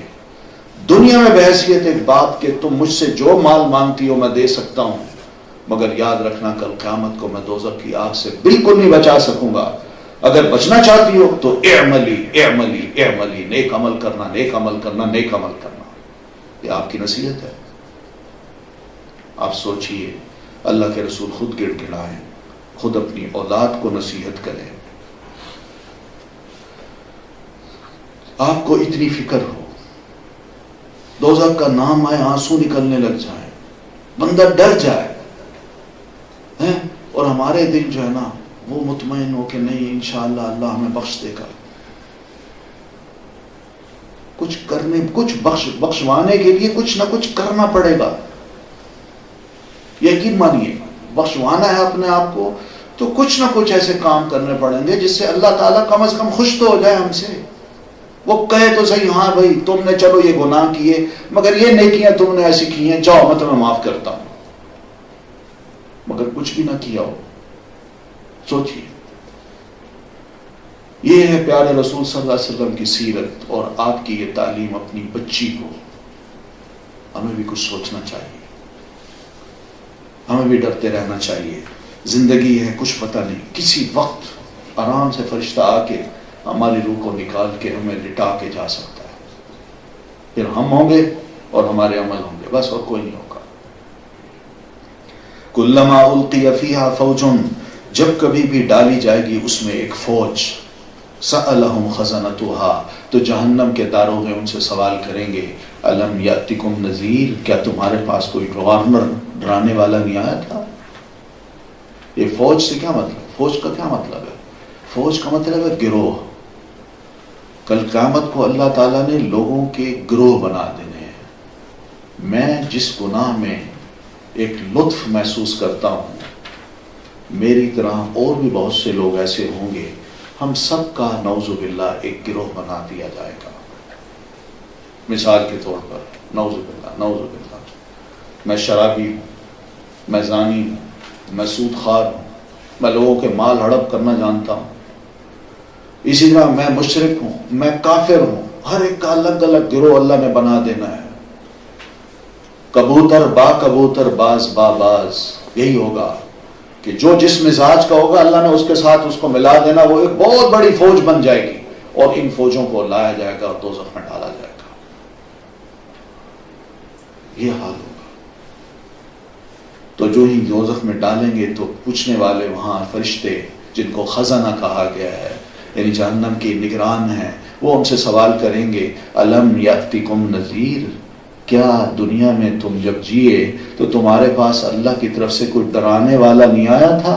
دنیا میں بحیثیت ایک باپ کے تم مجھ سے جو مال مانگتی ہو میں دے سکتا ہوں، مگر یاد رکھنا کل قیامت کو میں دوزخ کی آگ سے بالکل نہیں بچا سکوں گا۔ اگر بچنا چاہتی ہو تو اعملی اعملی اعملی، نیک عمل کرنا، نیک عمل کرنا، نیک عمل کرنا۔ یہ آپ کی نصیحت ہے۔ آپ سوچئے، اللہ کے رسول خود گڑ گڑائیں، خود اپنی اولاد کو نصیحت کریں۔ آپ کو اتنی فکر ہو، دوزخ کا نام آئے آنسو نکلنے لگ جائیں، بندہ ڈر جائے، اور ہمارے دل جو ہے نا وہ مطمئن ہو کہ نہیں انشاءاللہ اللہ ہمیں بخش دے گا۔ کچھ بخشوانے کے لیے کچھ نہ کچھ کرنا پڑے گا۔ یقین مانیے، بخشوانا ہے اپنے آپ کو تو کچھ نہ کچھ ایسے کام کرنے پڑیں گے جس سے اللہ تعالیٰ کم از کم خوش تو ہو جائے ہم سے۔ وہ کہے تو صحیح، ہاں بھائی تم نے چلو یہ گناہ کیے مگر یہ نیکیاں تم نے ایسی کی ہیں، جاؤ میں تمہیں معاف کرتا ہوں۔ مگر کچھ بھی نہ کیا ہو، سوچیے۔ یہ ہے پیارے رسول صلی اللہ علیہ وسلم کی سیرت اور آپ کی یہ تعلیم اپنی بچی کو۔ ہمیں بھی کچھ سوچنا چاہیے، ہمیں بھی ڈرتے رہنا چاہیے۔ زندگی ہے، کچھ پتہ نہیں، کسی وقت آرام سے فرشتہ آ کے ہماری روح کو نکال کے ہمیں لٹا کے جا سکتا ہے۔ پھر ہم ہوں گے اور ہمارے عمل ہوں گے، بس اور کوئی نہیں ہوگا۔ کلما القی فیہا فوج، جب کبھی بھی ڈالی جائے گی اس میں ایک فوج، سألہم خزنتہا، تو جہنم کے داروغے ان سے سوال کریں گے الم یاتکم نذیر، کیا تمہارے پاس کوئی گورنر ڈرانے والا نہیں آیا تھا؟ یہ فوج سے کیا مطلب؟ فوج کا کیا مطلب ہے؟ فوج کا مطلب ہے گروہ۔ کل قیامت کو اللہ تعالیٰ نے لوگوں کے گروہ بنا دینے ہیں۔ میں جس گناہ میں ایک لطف محسوس کرتا ہوں، میری طرح اور بھی بہت سے لوگ ایسے ہوں گے، ہم سب کا نعوذ باللہ ایک گروہ بنا دیا جائے گا۔ مثال کے طور پر نعوذ باللہ، نعوذ باللہ، میں شرابی ہوں، میں زانی ہوں، میں سود خوار ہوں، میں لوگوں کے مال ہڑپ کرنا جانتا ہوں، اسی طرح میں مشرک ہوں، میں کافر ہوں۔ ہر ایک کا الگ الگ گروہ اللہ نے بنا دینا ہے۔ کبوتر با کبوتر باز با باز، یہی ہوگا کہ جو جس مزاج کا ہوگا اللہ نے اس کے ساتھ اس کو ملا دینا، وہ ایک بہت بڑی فوج بن جائے گی اور ان فوجوں کو لایا جائے گا اور دوزخ میں ڈالا جائے گا. یہ حال ہوگا. تو جو ہی دوزخ میں ڈالیں گے تو پوچھنے والے وہاں فرشتے جن کو خزانہ کہا گیا ہے، یعنی جہنم کی نگران ہیں، وہ ان سے سوال کریں گے الم یاتکم نذیر، کیا دنیا میں تم جب جیے تو تمہارے پاس اللہ کی طرف سے کوئی ڈرانے والا نہیں آیا تھا؟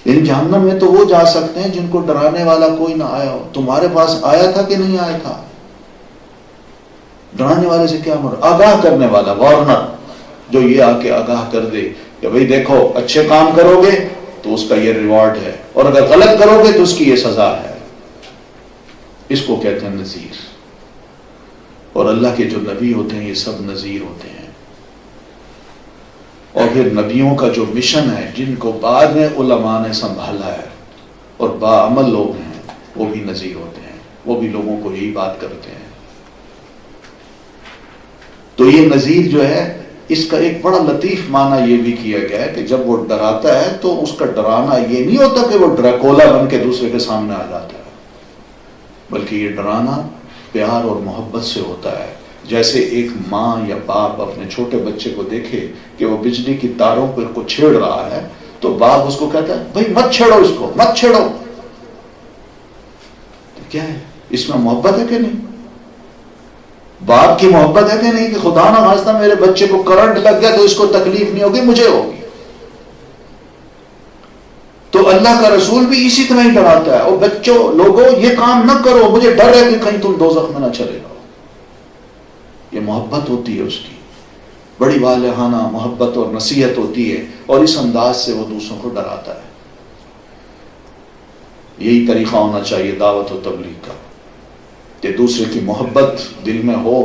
یعنی جہنم میں تو وہ جا سکتے ہیں جن کو ڈرانے والا کوئی نہ آیا ہو. تمہارے پاس آیا تھا کہ نہیں آیا تھا؟ ڈرانے والے سے کیا مراد؟ آگاہ کرنے والا، وارنر، جو یہ آ کے آگاہ کر دے کہ بھئی دیکھو اچھے کام کرو گے تو اس کا یہ ریوارڈ ہے، اور اگر غلط کرو گے تو اس کی یہ سزا ہے. اس کو کہتے ہیں نذیر. اور اللہ کے جو نبی ہوتے ہیں یہ سب نذیر ہوتے ہیں. اور پھر نبیوں کا جو مشن ہے، جن کو بعد میں علماء نے سنبھالا ہے اور باعمل لوگ ہیں، وہ بھی نذیر ہوتے ہیں، وہ بھی لوگوں کو یہی بات کرتے ہیں. تو یہ نذیر جو ہے، اس کا ایک بڑا لطیف معنی یہ بھی کیا گیا ہے کہ جب وہ ڈراتا ہے تو اس کا ڈرانا یہ نہیں ہوتا کہ وہ ڈراکولا بن کے دوسرے کے سامنے آ جاتا ہے، بلکہ یہ ڈرانا پیار اور محبت سے ہوتا ہے. جیسے ایک ماں یا باپ اپنے چھوٹے بچے کو دیکھے کہ وہ بجلی کی تاروں پر کو چھیڑ رہا ہے تو باپ اس کو کہتا ہے بھائی مت چھیڑو، اس کو مت چھیڑو. تو کیا ہے اس میں محبت ہے کہ نہیں؟ باپ کی محبت ہے کہ نہیں کہ خدا نہ خواستہ میرے بچے کو کرنٹ لگ گیا تو اس کو تکلیف نہیں ہوگی، مجھے ہوگی. تو اللہ کا رسول بھی اسی طرح ہی ڈراتا ہے، اور بچوں لوگوں یہ کام نہ کرو، مجھے ڈر ہے کہ کہیں تم دوزخ میں نہ چلے جاؤ. یہ محبت ہوتی ہے اس کی، بڑی والہانہ محبت اور نصیحت ہوتی ہے، اور اس انداز سے وہ دوسروں کو ڈراتا ہے. یہی طریقہ ہونا چاہیے دعوت و تبلیغ کا، کہ دوسرے کی محبت دل میں ہو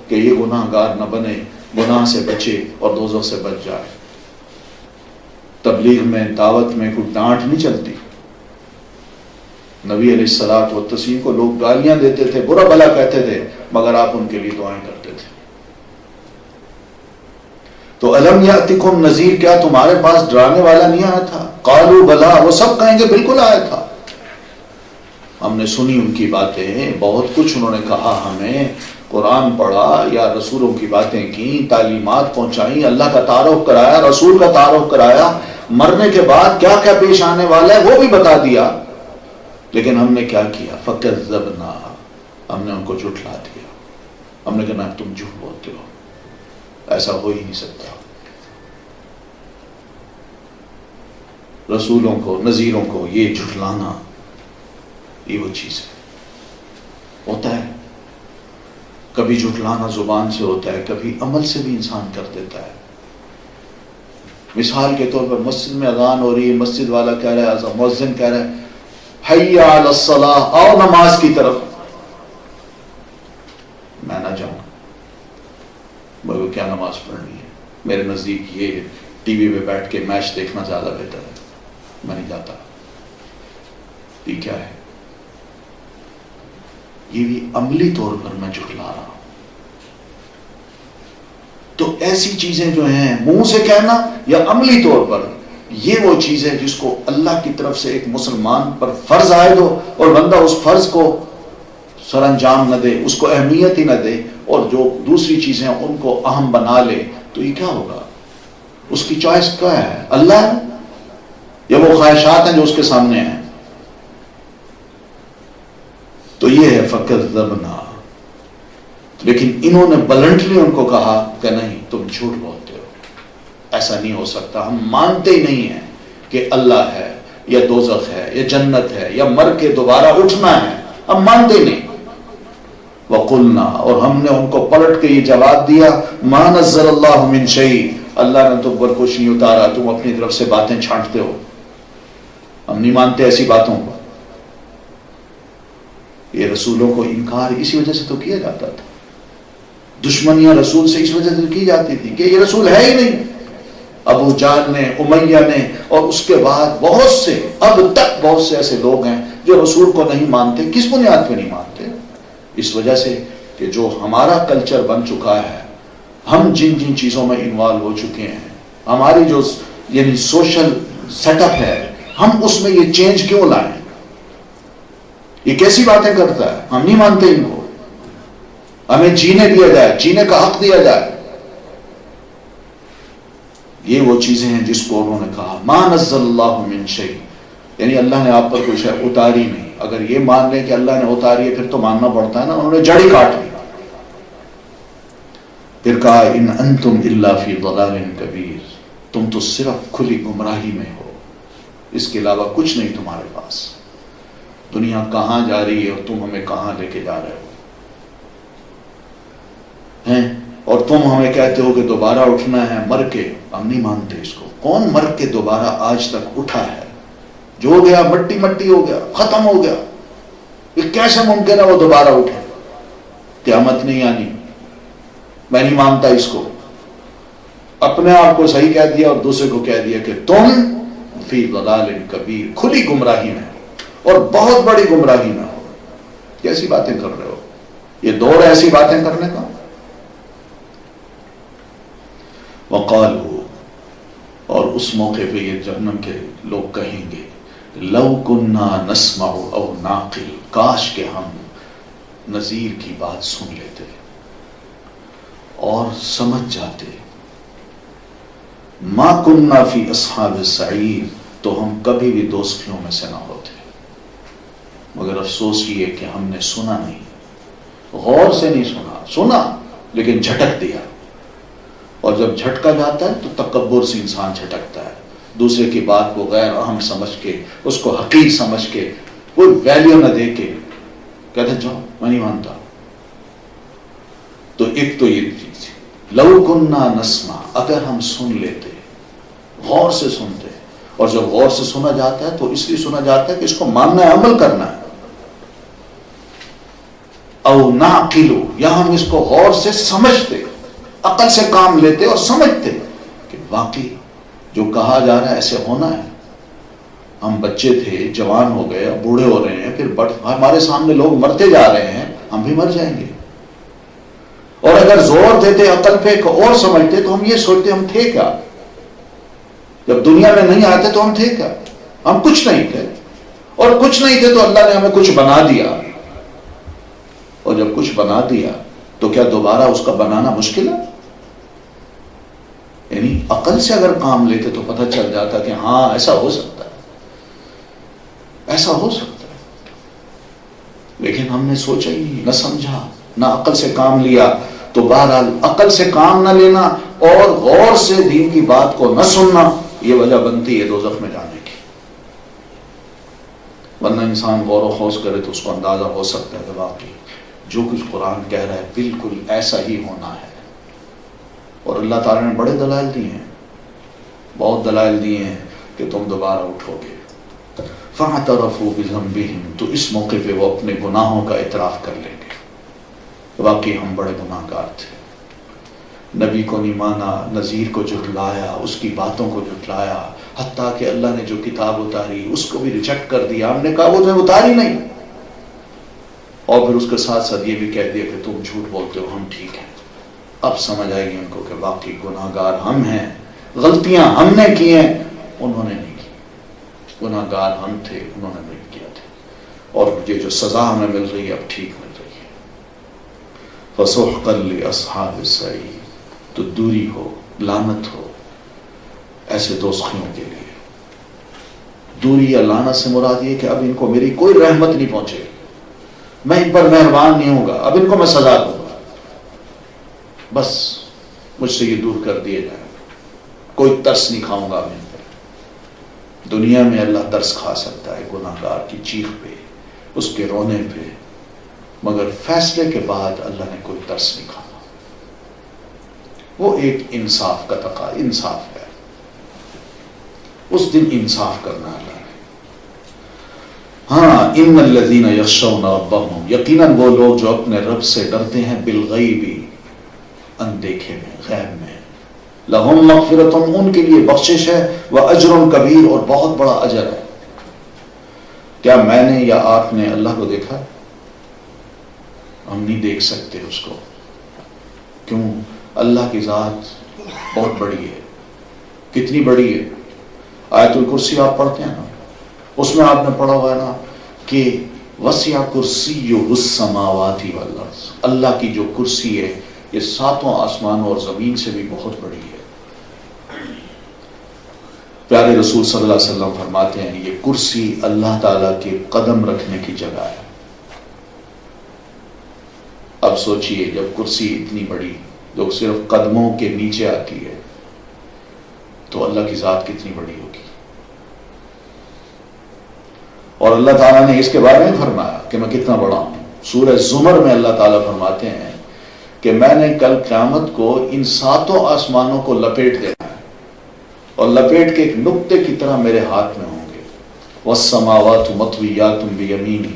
کہ یہ گناہ گار نہ بنے، گناہ سے بچے اور دوزخ سے بچ جائے. تبلیغ میں، دعوت میں کوئی ڈانٹ نہیں چلتی. نبی علیہ الصلوۃ والتسلیم کو لوگ گالیاں دیتے تھے، برا بھلا کہتے تھے، مگر آپ ان کے لیے دعائیں کرتے تھے. تو الم یاتکم نذیر، کیا تمہارے پاس ڈرانے والا نہیں آیا تھا؟ قالوا بلا، وہ سب کہیں گے بالکل آیا تھا. ہم نے سنی ان کی باتیں، بہت کچھ انہوں نے کہا ہمیں، قرآن پڑھا یا رسولوں کی باتیں کی، تعلیمات پہنچائیں، اللہ کا تعارف کرایا، رسول کا تعارف کرایا، مرنے کے بعد کیا کیا پیش آنے والا ہے وہ بھی بتا دیا. لیکن ہم نے کیا کیا؟ فکذبنا، ہم نے ان کو جھٹلا دیا. ہم نے کہا تم جھوٹ بولتے ہو، ایسا ہو ہی نہیں سکتا. رسولوں کو، نذیروں کو یہ جھٹلانا، یہ وہ چیز ہے. ہوتا ہے کبھی جھٹلانا زبان سے ہوتا ہے، کبھی عمل سے بھی انسان کر دیتا ہے. مثال کے طور پر مسجد میں اذان ہو رہی ہے، مسجد والا کہہ رہا ہے، مؤذن کہہ رہا ہے حی علی الصلاۃ، آؤ نماز کی طرف. میں نہ جاؤں، بھائی کیا نماز پڑھنی ہے؟ میرے نزدیک یہ ٹی وی پہ بیٹھ کے میچ دیکھنا زیادہ بہتر ہے، میں نہیں جاتا. یہ کیا ہے؟ یہ بھی عملی طور پر میں جھٹلا رہا ہوں. تو ایسی چیزیں جو ہیں منہ سے کہنا یا عملی طور پر، یہ وہ چیز ہے جس کو اللہ کی طرف سے ایک مسلمان پر فرض عائد ہو اور بندہ اس فرض کو سر انجام نہ دے، اس کو اہمیت ہی نہ دے، اور جو دوسری چیزیں ان کو اہم بنا لے. تو یہ کیا ہوگا؟ اس کی چوائس کیا ہے؟ اللہ ہے یا وہ خواہشات ہیں جو اس کے سامنے ہیں؟ تو یہ ہے فکذبنا. لیکن انہوں نے بلنٹلی ان کو کہا کہ نہیں تم جھوٹ بولتے ہو، ایسا نہیں ہو سکتا، ہم مانتے ہی نہیں ہیں کہ اللہ ہے یا دوزخ ہے یا جنت ہے یا مر کے دوبارہ اٹھنا ہے، ہم مانتے ہی نہیں. وقلنا، اور ہم نے ان کو پلٹ کے یہ جواب دیا ما نزل اللہ من شیء، اللہ نے تم پر کچھ نہیں اتارا، تم اپنی طرف سے باتیں چھانٹتے ہو، ہم نہیں مانتے ایسی باتوں کو. یہ رسولوں کو انکار اسی وجہ سے تو کیا جاتا تھا، دشمنیاں رسول سے اس وجہ سے کی جاتی تھی کہ یہ رسول ہے ہی نہیں. ابو جہل نے، امیہ نے، اور اس کے بعد بہت سے، اب تک بہت سے ایسے لوگ ہیں جو رسول کو نہیں مانتے. کس بنیاد پہ نہیں مانتے؟ اس وجہ سے کہ جو ہمارا کلچر بن چکا ہے ہم جن جن چیزوں میں انوالو ہو چکے ہیں، ہماری جو یعنی سوشل سیٹ اپ ہے، ہم اس میں یہ چینج کیوں لائیں؟ یہ کیسی باتیں کرتا ہے؟ ہم نہیں مانتے ان کو. ہمیں جینے دیا جائے، جینے کا حق دیا جائے. یہ وہ چیزیں ہیں جس کو انہوں نے کہا ما نزل اللہ من شیء، یعنی اللہ نے آپ پر کوئی شے اتاری نہیں. اگر یہ مان لیں کہ اللہ نے اتاری ہے پھر تو ماننا پڑتا ہے نا. انہوں نے جڑی کاٹ لی. پھر کہا ان انتم الا فی ضلال کبیر، تم تو صرف کھلی گمراہی میں ہو، اس کے علاوہ کچھ نہیں تمہارے پاس. دنیا کہاں جا رہی ہے اور تم ہمیں کہاں لے کے جا رہے ہو ہیں؟ اور تم ہمیں کہتے ہو کہ دوبارہ اٹھنا ہے مر کے. ہم نہیں مانتے اس کو. کون مر کے دوبارہ آج تک اٹھا ہے؟ جو ہو گیا مٹی مٹی ہو گیا، ختم ہو گیا. یہ کیسے ممکن ہے وہ دوبارہ اٹھے؟ قیامت نہیں آنی. میں نہیں مانتا اس کو. اپنے آپ کو صحیح کہہ دیا اور دوسرے کو کہہ دیا کہ تم فی ضلال کبیر، کھلی گمراہی میں اور بہت بڑی گمراہی میں ہو. کیسی باتیں کر رہے ہو؟ یہ دور ایسی باتیں کرنے کا. وقالوا، اور اس موقع پہ یہ جہنم کے لوگ کہیں گے لو کنا نسمع او ناقل، کاش کہ ہم نذیر کی بات سن لیتے اور سمجھ جاتے. ما کنا فی اصحاب السعیر، تو ہم کبھی بھی دوزخیوں میں سے نہ ہوتے. مگر افسوس یہ کہ ہم نے سنا نہیں، غور سے نہیں سنا. سنا لیکن جھٹک دیا. اور جب جھٹکا جاتا ہے تو تکبر سے انسان جھٹکتا ہے، دوسرے کی بات کو غیر اہم سمجھ کے، اس کو حقیر سمجھ کے، کوئی ویلیو نہ دے کے کہتے جاؤ میں نہیں مانتا. تو ایک تو یہ چیز لو کنا نسمع، اگر ہم سن لیتے، غور سے سنتے. اور جب غور سے سنا جاتا ہے تو اس لیے سنا جاتا ہے کہ اس کو ماننا ہے، عمل کرنا ہے. او نعقل، یا ہم اس کو غور سے سمجھتے، عقل سے کام لیتے اور سمجھتے کہ واقعی جو کہا جا رہا ہے ایسے ہونا ہے. ہم بچے تھے، جوان ہو گئے، اب بوڑھے ہو رہے ہیں، پھر ہمارے سامنے لوگ مرتے جا رہے ہیں، ہم بھی مر جائیں گے. اور اگر زور دیتے عقل پہ اور سمجھتے تو ہم یہ سوچتے ہم تھے کیا؟ جب دنیا میں نہیں آتے تو ہم تھے کیا؟ ہم کچھ نہیں تھے. اور کچھ نہیں تھے تو اللہ نے ہمیں کچھ بنا دیا. اور جب کچھ بنا دیا تو کیا دوبارہ اس کا بنانا مشکل ہے؟ یعنی عقل سے اگر کام لیتے تو پتہ چل جاتا کہ ہاں ایسا ہو سکتا ہے، ایسا ہو سکتا ہے. لیکن ہم نے سوچا ہی نہیں، نہ سمجھا، نہ عقل سے کام لیا. تو بہرحال عقل سے کام نہ لینا اور غور سے دین کی بات کو نہ سننا، یہ وجہ بنتی ہے دوزخ میں جانے کی. ورنہ انسان غور و خوض کرے تو اس کو اندازہ ہو سکتا ہے کہ واقعی جو کچھ قرآن کہہ رہا ہے بالکل ایسا ہی ہونا ہے. اور اللہ تعالیٰ نے بڑے دلائل دیے ہیں، بہت دلائل دیے ہیں کہ تم دوبارہ اٹھو گے. فَاعْتَرَفُوا بِذَنبِهِمْ، تو اس موقع پہ وہ اپنے گناہوں کا اعتراف کر لیں گے. واقعی ہم بڑے گناہ گار تھے، نبی کو نہیں مانا، نذیر کو جھٹلایا، اس کی باتوں کو جھٹلایا، حتیٰ کہ اللہ نے جو کتاب اتاری اس کو بھی ریجیکٹ کر دیا. ہم نے کہا وہ نے اتاری نہیں. اور پھر اس کے ساتھ ساتھ یہ بھی کہہ دیا کہ تم جھوٹ بولتے ہو، ہم ٹھیک ہیں. اب سمجھ آئے گی ان کو کہ واقعی گناہ گار ہم ہیں، غلطیاں ہم نے کی ہیں، انہوں نے نہیں کی. گناہ گار ہم تھے، انہوں نے نہیں کیا تھا. اور یہ جو سزا ہمیں مل رہی ہے اب ٹھیک مل رہی ہے. فَسُحْقًا لِأَصْحَابِ السَّعِيرِ، تو دوری ہو، لعنت ہو ایسے دوزخیوں کے لیے. دوری یا لعنت سے مراد یہ کہ اب ان کو میری کوئی رحمت نہیں پہنچے گی، میں ان پر مہربان نہیں ہوں گا، اب ان کو میں سزا دوں گا، بس مجھ سے یہ دور کر دیے جائے. کوئی ترس نہیں کھاؤں گا اب ان پر. دنیا میں اللہ ترس کھا سکتا ہے گناہ گار کی چیخ پہ، اس کے رونے پہ، مگر فیصلے کے بعد اللہ نے کوئی ترس نہیں کھانا. وہ ایک انصاف کا تقاضا، انصاف ہے. اس دن انصاف کرنا اللہ نے. ہاں ان الذین یخشون ربہم، یقیناً وہ لوگ جو اپنے رب سے ڈرتے ہیں، بالغیب، اندیکھے میں، غیب میں. لہم مغفرۃ، ان کے لیے بخشش ہے، واجر کبیر، اور بہت بڑا اجر ہے. کیا میں نے یا آپ نے اللہ کو دیکھا؟ ہم نہیں دیکھ سکتے اس کو. کیوں؟ اللہ کی ذات بہت بڑی ہے. کتنی بڑی ہے؟ آیت الکرسی آپ پڑھتے ہیں نا، اس میں آپ نے پڑھا ہوا ہے نا کہ وسع کرسیہ السماوات والارض. اللہ کی جو کرسی ہے یہ ساتوں آسمانوں اور زمین سے بھی بہت بڑی ہے. پیارے رسول صلی اللہ علیہ وسلم فرماتے ہیں یہ کرسی اللہ تعالیٰ کے قدم رکھنے کی جگہ ہے. اب سوچئے جب کرسی اتنی بڑی جو صرف قدموں کے نیچے آتی ہے تو اللہ کی ذات کتنی بڑی ہوگی. اور اللہ تعالیٰ نے اس کے بارے میں فرمایا کہ میں کتنا بڑا ہوں. سورہ زمر میں اللہ تعالیٰ فرماتے ہیں کہ میں نے کل قیامت کو ان ساتوں آسمانوں کو لپیٹ دینا ہے اور لپیٹ کے ایک نقطے کی طرح میرے ہاتھ میں ہوں گے. والسماوات مطویات بیمینی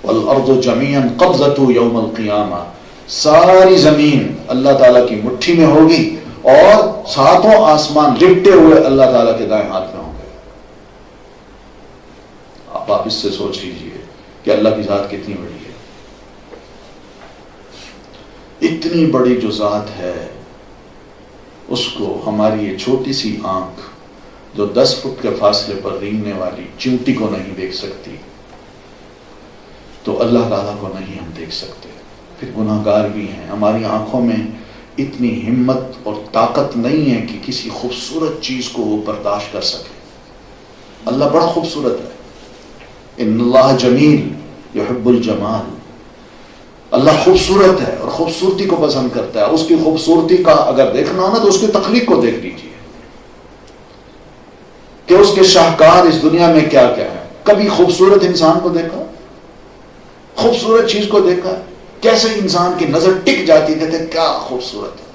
والارض جمیعا قبضته یوم القیامہ. ساری زمین اللہ تعالیٰ کی مٹھی میں ہوگی اور ساتوں آسمان لپٹے ہوئے اللہ تعالیٰ کے دائیں ہاتھ میں ہوں گے. آپ اس سے سوچ لیجئے کہ اللہ کی ذات کتنی بڑی ہے. اتنی بڑی جو ذات ہے اس کو ہماری یہ چھوٹی سی آنکھ جو 10 فٹ کے فاصلے پر رینگنے والی چیونٹی کو نہیں دیکھ سکتی تو اللہ تعالیٰ کو نہیں ہم دیکھ سکتے. پھر گناہگار بھی ہیں. ہماری آنکھوں میں اتنی ہمت اور طاقت نہیں ہے کہ کسی خوبصورت چیز کو وہ برداشت کر سکے. اللہ بڑا خوبصورت ہے. ان اللہ جمیل یحب الجمال. اللہ خوبصورت ہے اور خوبصورتی کو پسند کرتا ہے. اس کی خوبصورتی کا اگر دیکھنا ہو نا تو اس کی تخلیق کو دیکھ لیجیے کہ اس کے شاہکار اس دنیا میں کیا کیا ہے. کبھی خوبصورت انسان کو دیکھا، خوبصورت چیز کو دیکھا، کیسے انسان کی نظر ٹک جاتی کہتے کیا خوبصورت ہے.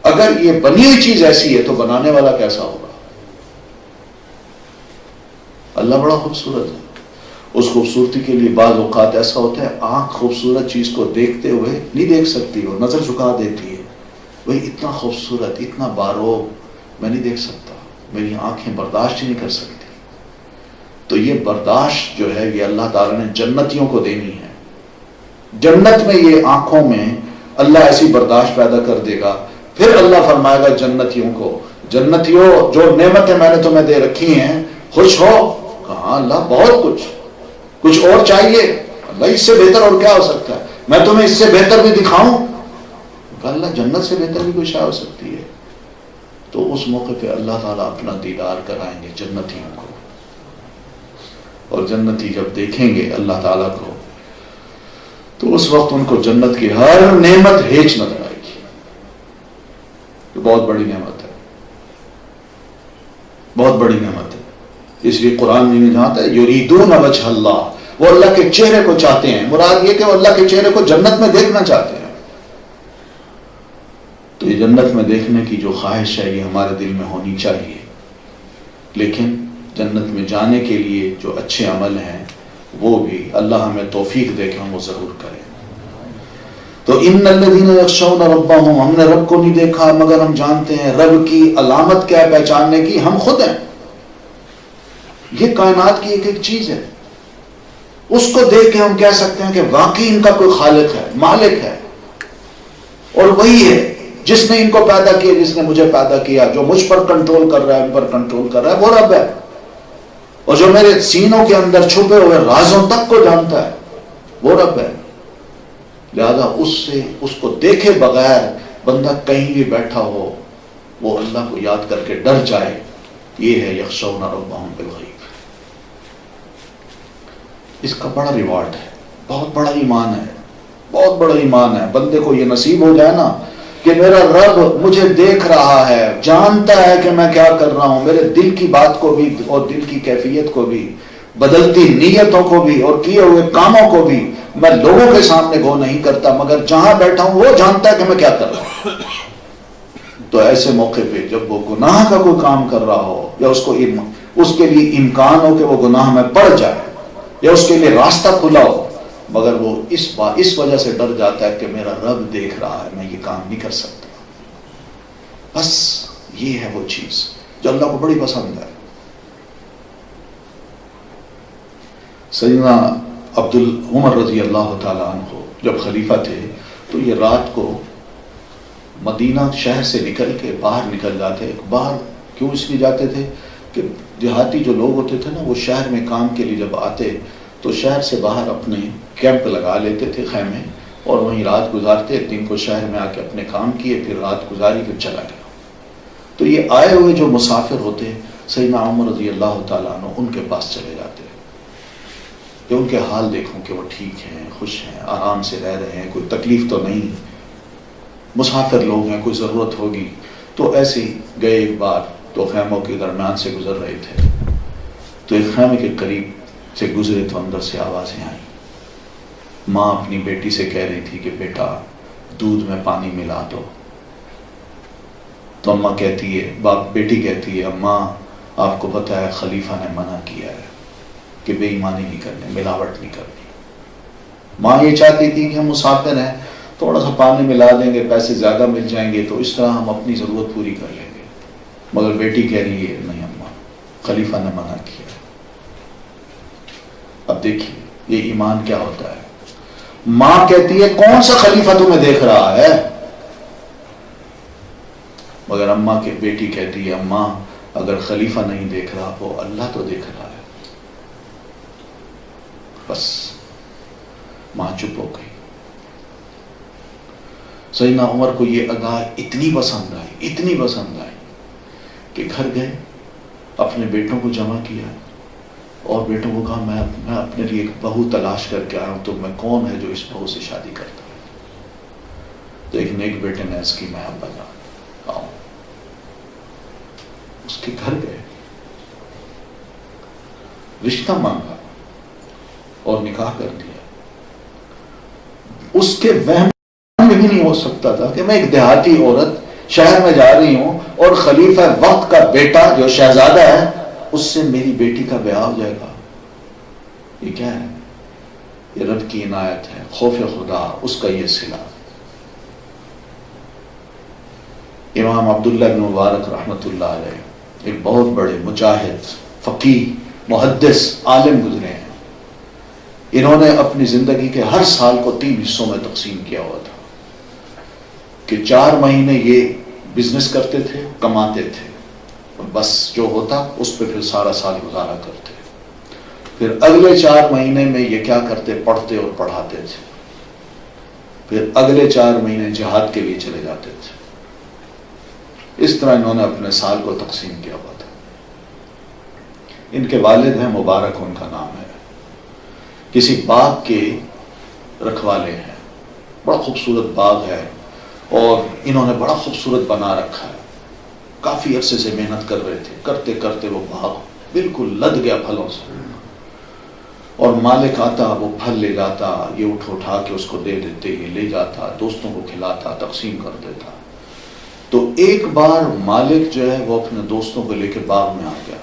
اگر یہ بنی ہوئی چیز ایسی ہے تو بنانے والا کیسا ہوگا. اللہ بڑا خوبصورت ہے. اس خوبصورتی کے لیے بعض اوقات ایسا ہوتا ہے آنکھ خوبصورت چیز کو دیکھتے ہوئے نہیں دیکھ سکتی، وہ نظر جھکا دیتی ہے. وہی اتنا خوبصورت، اتنا باروب میں نہیں دیکھ سکتا، میری آنکھیں برداشت ہی نہیں کر سکتی. تو یہ برداشت جو ہے یہ اللہ تعالیٰ نے جنتیوں کو دینی ہے. جنت میں یہ آنکھوں میں اللہ ایسی برداشت پیدا کر دے گا. پھر اللہ فرمائے گا جنتیوں کو، جنتیوں جو نعمتیں میں نے تمہیں دے رکھی ہیں خوش ہو. کہاں اللہ بہت کچھ اور چاہیے. اللہ اس سے بہتر اور کیا ہو سکتا ہے، میں تمہیں اس سے بہتر بھی دکھاؤں. کہا اللہ جنت سے بہتر بھی کوئی شے ہو سکتی ہے. تو اس موقع پہ اللہ تعالیٰ اپنا دیدار کرائیں گے جنتیوں کو. اور جنتی جب دیکھیں گے اللہ تعالیٰ کو تو اس وقت ان کو جنت کی ہر نعمت ہیچ نظر آئے گی. یہ بہت بڑی نعمت ہے، بہت بڑی نعمت ہے. اس لیے قرآن میں جاتا ہے یریدون وجہ اللہ، وہ اللہ کے چہرے کو چاہتے ہیں. مراد یہ کہ وہ اللہ کے چہرے کو جنت میں دیکھنا چاہتے ہیں. تو یہ جنت میں دیکھنے کی جو خواہش ہے یہ ہمارے دل میں ہونی چاہیے. لیکن جنت میں جانے کے لیے جو اچھے عمل ہیں وہ بھی اللہ ہمیں توفیق دے کہ ہم وہ ضرور کریں. تو ان الذین یخشون ربہم، ہم نے رب کو نہیں دیکھا مگر ہم جانتے ہیں. رب کی علامت کیا ہے پہچاننے کی؟ ہم خود ہیں. یہ کائنات کی ایک ایک چیز ہے، اس کو دیکھ کے ہم کہہ سکتے ہیں کہ واقعی ان کا کوئی خالق ہے، مالک ہے، اور وہی ہے جس نے ان کو پیدا کیا، جس نے مجھے پیدا کیا، جو مجھ پر کنٹرول کر رہا ہے، ان پر کنٹرول کر رہا ہے، وہ رب ہے. اور جو میرے سینوں کے اندر چھپے ہوئے رازوں تک کو جانتا ہے وہ رب ہے. لہذا اس کو دیکھے بغیر بندہ کہیں بھی بیٹھا ہو وہ اللہ کو یاد کر کے ڈر جائے. یہ ہے یخشون ربہم بالغیب. اس کا بڑا ریوارڈ ہے، بہت بڑا ایمان ہے، بہت بڑا ایمان ہے. بندے کو یہ نصیب ہو جائے نا کہ میرا رب مجھے دیکھ رہا ہے، جانتا ہے کہ میں کیا کر رہا ہوں، میرے دل کی بات کو بھی اور دل کی کیفیت کو بھی، بدلتی نیتوں کو بھی اور کیے ہوئے کاموں کو بھی میں لوگوں کے سامنے گو نہیں کرتا، مگر جہاں بیٹھا ہوں وہ جانتا ہے کہ میں کیا کر رہا ہوں. تو ایسے موقع پہ جب وہ گناہ کا کوئی کام کر رہا ہو یا اس کے لیے امکان ہو کہ وہ گناہ میں پڑ جائے یا اس کے لیے راستہ کھلا ہو، مگر وہ اس وجہ سے ڈر جاتا ہے کہ میرا رب دیکھ رہا ہے، میں یہ کام نہیں کر سکتا. بس یہ ہے وہ چیز جو اللہ کو بڑی پسند ہے. سیدنا عبد العمر رضی اللہ تعالیٰ عنہ جب خلیفہ تھے تو یہ رات کو مدینہ شہر سے نکل کے باہر نکل جاتے. باہر کیوں اس لیے جاتے تھے کہ دیہاتی جو لوگ ہوتے تھے نا وہ شہر میں کام کے لیے جب آتے تو شہر سے باہر اپنے کیمپ لگا لیتے تھے, خیمے, اور وہیں رات گزارتے. ایک دن کو شہر میں آ کے اپنے کام کیے, پھر رات گزاری, پھر چلا گیا. تو یہ آئے ہوئے جو مسافر ہوتے سیدنا عمر رضی اللہ تعالیٰ عنہ ان کے پاس چلے جاتے کہ ان کے حال دیکھوں کہ وہ ٹھیک ہیں, خوش ہیں, آرام سے رہ رہے ہیں, کوئی تکلیف تو نہیں, مسافر لوگ ہیں, کوئی ضرورت ہوگی. تو ایسے ہی گئے ایک بار تو خیموں کے درمیان سے گزر رہے تھے تو ایک خیمے کے قریب سے گزرے تو اندر سے آوازیں آئیں. ماں اپنی بیٹی سے کہہ رہی تھی کہ بیٹا دودھ میں پانی ملا دو. تو اماں کہتی ہے, بیٹی کہتی ہے, اماں آپ کو پتہ ہے خلیفہ نے منع کیا ہے کہ بے ایمانی نہیں کرنی, ملاوٹ نہیں کرنی. ماں یہ چاہتی تھی کہ ہم مسافر ہیں, تھوڑا سا پانی ملا دیں گے, پیسے زیادہ مل جائیں گے تو اس طرح ہم اپنی ضرورت پوری کر لیں گے. مگر بیٹی کہہ رہی ہے نہیں اماں, خلیفہ نے منع کیا. اب دیکھیے یہ ایمان کیا ہوتا ہے. ماں کہتی ہے کون سا خلیفہ تمہیں دیکھ رہا ہے, مگر اماں کے بیٹی کہتی ہے اماں اگر خلیفہ نہیں دیکھ رہا وہ اللہ تو دیکھ رہا ہے. بس ماں چپ ہو گئی. سیدنا عمر کو یہ ادا اتنی پسند آئی, اتنی پسند آئی کہ گھر گئے, اپنے بیٹوں کو جمع کیا اور بیٹوں کو کہا میں اپنے لیے ایک بہو تلاش کر کے آیا ہوں, تو میں کون ہے جو اس بہو سے شادی کرتا ہے. تو ایک نیک بیٹے نے عرض کی میں ابا جان آؤں. اس کے گھر گئے, رشتہ مانگا اور نکاح کر دیا. اس کے وہم میں بھی نہیں ہو سکتا تھا کہ میں ایک دیہاتی عورت شہر میں جا رہی ہوں اور خلیفہ وقت کا بیٹا جو شہزادہ ہے اس سے میری بیٹی کا بیاہ ہو جائے گا. یہ کیا ہے؟ یہ رب کی عنایت ہے, خوف خدا, اس کا یہ صلہ. امام عبداللہ بن مبارک رحمۃ اللہ علیہ ایک بہت بڑے مجاہد, فقیہ, محدث, عالم گزرے ہیں. انہوں نے اپنی زندگی کے ہر سال کو 3 حصوں میں تقسیم کیا ہوا تھا کہ 4 مہینے یہ بزنس کرتے تھے, کماتے تھے, بس جو ہوتا اس پہ پھر سارا سال گزارا کرتے. پھر اگلے 4 مہینے میں یہ کیا کرتے, پڑھتے اور پڑھاتے تھے. پھر اگلے 4 مہینے جہاد کے لیے چلے جاتے تھے. اس طرح انہوں نے اپنے سال کو تقسیم کیا ہوا تھا. ان کے والد ہیں, مبارک ان کا نام ہے, کسی باغ کے رکھوالے ہیں. بڑا خوبصورت باغ ہے اور انہوں نے بڑا خوبصورت بنا رکھا ہے. کافی عرصے سے محنت کر رہے تھے, کرتے کرتے وہ باغ بالکل لد گیا پھلوں سے, اور مالک آتا وہ پھل لے جاتا, یہ اٹھا کے اس کو دے دیتے, یہ لے جاتا, دوستوں کو کھلاتا, تقسیم کر دیتا. تو ایک بار مالک جو ہے وہ اپنے دوستوں کو لے کے باغ میں آ گیا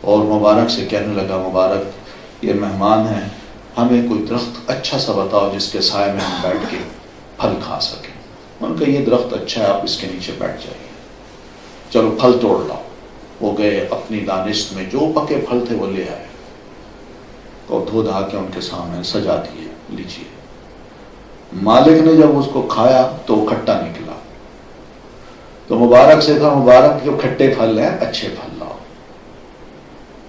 اور مبارک سے کہنے لگا, مبارک یہ مہمان ہیں, ہمیں کوئی درخت اچھا سا بتاؤ جس کے سائے میں ہم بیٹھ کے پھل کھا سکیں. ان کا یہ درخت اچھا ہے, آپ اس کے نیچے بیٹھ جائیے, چلو پھل توڑ لاؤ. وہ گئے, اپنی دانش میں جو پکے پھل تھے وہ لے آئے اور دھو دھا کے ان کے سامنے سجا دیے, لیجیے. مالک نے جب اس کو کھایا تو وہ کھٹا نکلا. تو مبارک سے کہا, مبارک جو کھٹے پھل ہیں اچھے پھل لاؤ.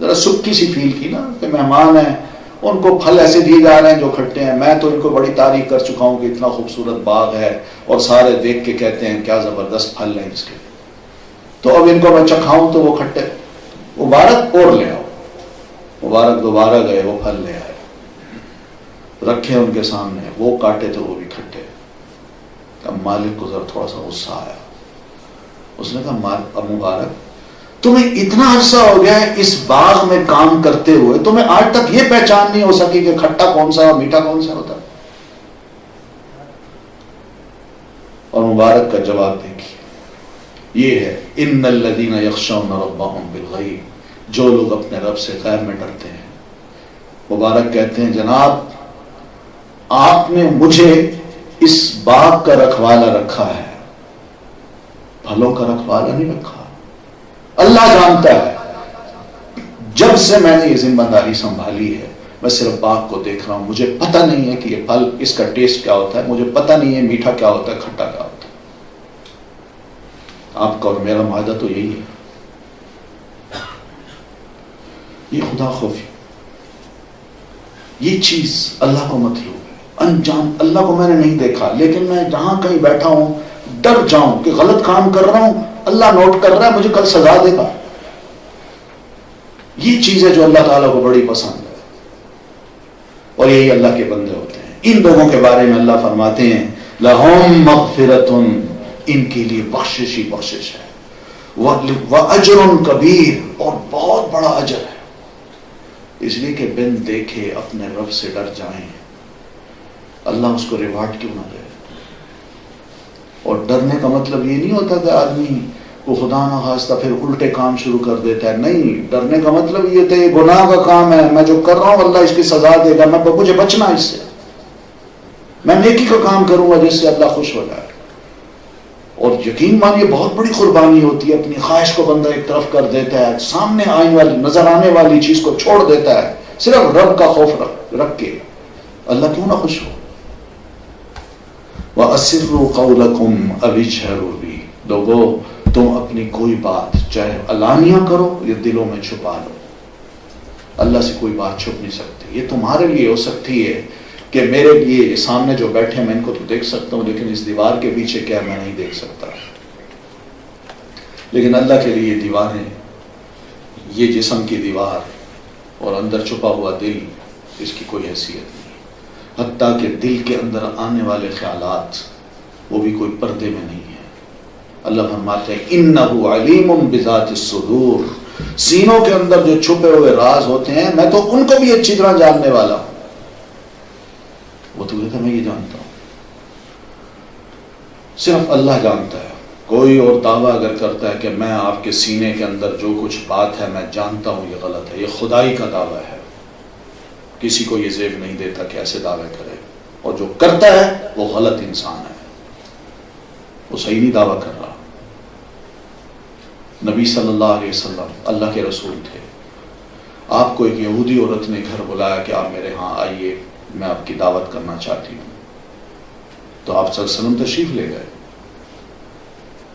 ذرا سکی سی فیل کی نا کہ مہمان ہیں, ان کو پھل ایسے دیے جا رہے ہیں جو کھٹے ہیں. میں تو ان کو بڑی تعریف کر چکا ہوں کہ اتنا خوبصورت باغ ہے اور سارے دیکھ کے کہتے ہیں کیا زبردست پھل ہیں اس کے, تو اب ان کو میں چکھاؤں تو وہ کھٹے. مبارک اور لے آؤ. مبارک دوبارہ گئے, وہ پھل لے آئے, رکھے ان کے سامنے, وہ کاٹے تو وہ بھی کھٹے. اب مالک کو ذرا تھوڑا سا غصہ آیا. اس نے کہا, اب مبارک تمہیں اتنا عرصہ ہو گیا ہے اس باغ میں کام کرتے ہوئے, تمہیں آج تک یہ پہچان نہیں ہو سکی کہ کھٹا کون سا اور میٹھا کون سا ہوتا. اور مبارک کا جواب دیکھیے, یہ ہے ان الذین یخشون ربهم بالغیب, جو لوگ اپنے رب سے غیب میں ڈرتے ہیں. مبارک کہتے ہیں, جناب آپ نے مجھے اس باغ کا رکھوالا رکھا ہے, پھلوں کا رکھوالا نہیں رکھا. اللہ جانتا ہے جب سے میں نے یہ ذمہ داری سنبھالی ہے میں صرف باغ کو دیکھ رہا ہوں، مجھے پتہ نہیں ہے کہ یہ پھل اس کا ٹیسٹ کیا ہوتا ہے، مجھے پتہ نہیں ہے میٹھا کیا ہوتا ہے، کھٹا کیا ہوتا ہے۔ آپ کا اور میرا معاہدہ تو یہی ہے۔ یہ خدا خوفی، یہ چیز اللہ کو مطلوب ہے۔ انجان اللہ کو میں نے نہیں دیکھا، لیکن میں جہاں کہیں بیٹھا ہوں ڈر جاؤں کہ غلط کام کر رہا ہوں، اللہ نوٹ کر رہا ہے، مجھے کل سزا دے گا۔ یہ چیز ہے جو اللہ تعالیٰ کو بڑی پسند ہے، اور یہی اللہ کے بندے ہوتے ہیں۔ ان لوگوں کے بارے میں اللہ فرماتے ہیں لَهُم مَغْفِرَةٌ، ان کے لیے بخشش ہی بخشش ہے، وَأَجْرٌ كَبِيرٌ، اور بہت بڑا اجر ہے۔ اس لیے کہ بن دیکھے اپنے رب سے ڈر جائیں، اللہ اس کو ریوارڈ کیوں نہ دے۔ اور ڈرنے کا مطلب یہ نہیں ہوتا کہ آدمی کو خدا نہ خواستہ پھر الٹے کام شروع کر دیتا ہے، نہیں، ڈرنے کا مطلب یہ ہوتا ہے یہ گناہ کا کام ہے، میں جو کر رہا ہوں اللہ اس کی سزا دے گا، مجھے بچنا اس سے، میں نیکی کا کام کروں گا جس سے اللہ خوش ہو جائے۔ اور یقین مانیے بہت بڑی قربانی ہوتی ہے، اپنی خواہش کو بندہ ایک طرف کر دیتا ہے، سامنے آنے والی نظر آنے والی چیز کو چھوڑ دیتا ہے، صرف رب کا خوف رکھ کے، اللہ کیوں نہ خوش ہو۔ وَأَسِرُّوا قَوْلَكُمْ أَوِ اجْهَرُوا بِهِ، لوگو تم اپنی کوئی بات چاہے علانیہ کرو یا دلوں میں چھپا لو، اللہ سے کوئی بات چھپ نہیں سکتی۔ یہ تمہارے لیے ہو سکتی ہے کہ میرے لیے سامنے جو بیٹھے میں ان کو تو دیکھ سکتا ہوں، لیکن اس دیوار کے پیچھے کیا میں نہیں دیکھ سکتا، لیکن اللہ کے لیے دیواریں، یہ جسم کی دیوار اور اندر چھپا ہوا دل، اس کی کوئی حیثیت نہیں، حتیٰ کہ دل کے اندر آنے والے خیالات وہ بھی کوئی پردے میں نہیں ہے۔ اللہ فرماتے ہیں اِنَّهُ عَلِيمٌ بِذَاتِ الصُّدُورِ، سینوں کے اندر جو چھپے ہوئے راز ہوتے ہیں میں تو ان کو بھی اچھی طرح جاننے والا ہوں۔ وہ تو کہتا میں یہ جانتا ہوں، صرف اللہ جانتا ہے۔ کوئی اور دعویٰ اگر کرتا ہے کہ میں آپ کے سینے کے اندر جو کچھ بات ہے میں جانتا ہوں، یہ غلط ہے، یہ خدائی کا دعویٰ ہے۔ کسی کو یہ زیب نہیں دیتا کہ ایسے دعوے کرے، اور جو کرتا ہے وہ غلط انسان ہے، وہ صحیح نہیں دعویٰ کر رہا۔ نبی صلی اللہ علیہ وسلم اللہ کے رسول تھے، آپ کو ایک یہودی عورت نے گھر بلایا کہ آپ میرے ہاں آئیے، میں آپ کی دعوت کرنا چاہتی ہوں، تو آپ صلی اللہ علیہ وسلم تشریف لے گئے۔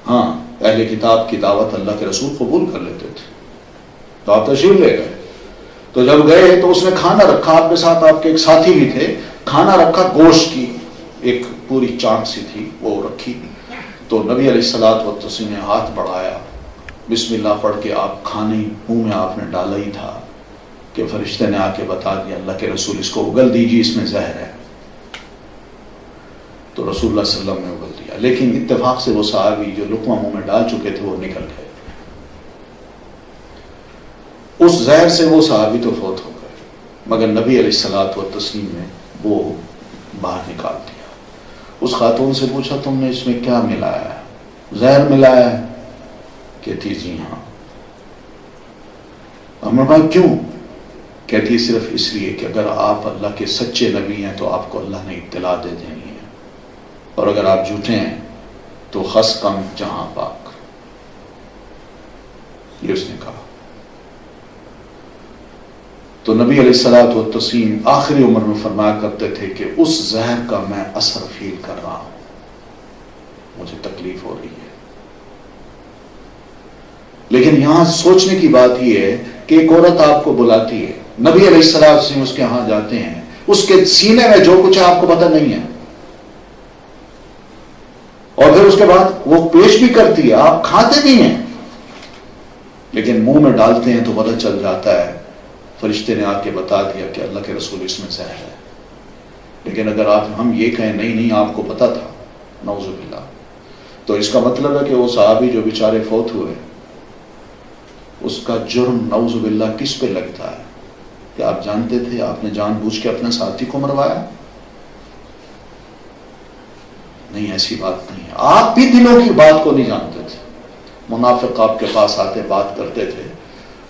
ہاں، اہل کتاب کی دعوت اللہ کے رسول قبول کر لیتے تھے، تو آپ تشریف لے گئے۔ تو جب گئے تو اس نے کھانا رکھا، آپ کے ساتھ آپ کے ایک ساتھی بھی تھے، کھانا رکھا، گوشت کی ایک پوری چاند سی تھی وہ رکھی، تو نبی علیہ الصلوۃ والتسلیم نے ہاتھ بڑھایا، بسم اللہ پڑھ کے آپ کھانے منہ میں آپ نے ڈالا ہی تھا کہ فرشتے نے آ کے بتا دیا اللہ کے رسول اس کو اگل دیجیے، اس میں زہر ہے۔ تو رسول اللہ صلی اللہ علیہ وسلم نے اگل دیا، لیکن اتفاق سے وہ صحابی جو لقمہ منہ میں ڈال چکے تھے وہ نکل گئے، اس زہر سے وہ صحابی تو فوت ہو گئے، مگر نبی علیہ الصلوۃ والتسلیم نے وہ باہر نکال دیا۔ اس خاتون سے پوچھا تم نے اس میں کیا ملایا ہے؟ زہر ملایا ہے؟ کہتی جی ہاں۔ ہم نے کہا کیوں؟ کہتی صرف اس لیے کہ اگر آپ اللہ کے سچے نبی ہیں تو آپ کو اللہ نے اطلاع دے دینی ہے، اور اگر آپ جھوٹے ہیں تو خس کم جہاں پاک، یہ اس نے کہا۔ تو نبی علیہ الصلوۃ والتسلیم آخری عمر میں فرمایا کرتے تھے کہ اس زہر کا میں اثر فیل کر رہا ہوں، مجھے تکلیف ہو رہی ہے۔ لیکن یہاں سوچنے کی بات یہ ہے کہ ایک عورت آپ کو بلاتی ہے، نبی علیہ السلام سے اس کے ہاں جاتے ہیں، اس کے سینے میں جو کچھ ہے آپ کو پتہ نہیں ہے، اور پھر اس کے بعد وہ پیش بھی کرتی ہے، آپ کھاتے بھی ہیں، لیکن منہ میں ڈالتے ہیں تو پتہ چل جاتا ہے، فرشتے نے آ کے بتا دیا کہ اللہ کے رسول اس میں زہر ہے۔ لیکن اگر ہم یہ کہیں نہیں آپ کو پتہ تھا، نعوذ باللہ، تو اس کا مطلب ہے کہ وہ صحابی جو بیچارے فوت ہوئے اس کا جرم نعوذ باللہ کس پہ لگتا ہے کہ آپ جانتے تھے، آپ نے جان بوجھ کے اپنے ساتھی کو مروایا؟ نہیں، ایسی بات نہیں ہے، آپ بھی دلوں کی بات کو نہیں جانتے تھے۔ منافق آپ کے پاس آتے بات کرتے تھے،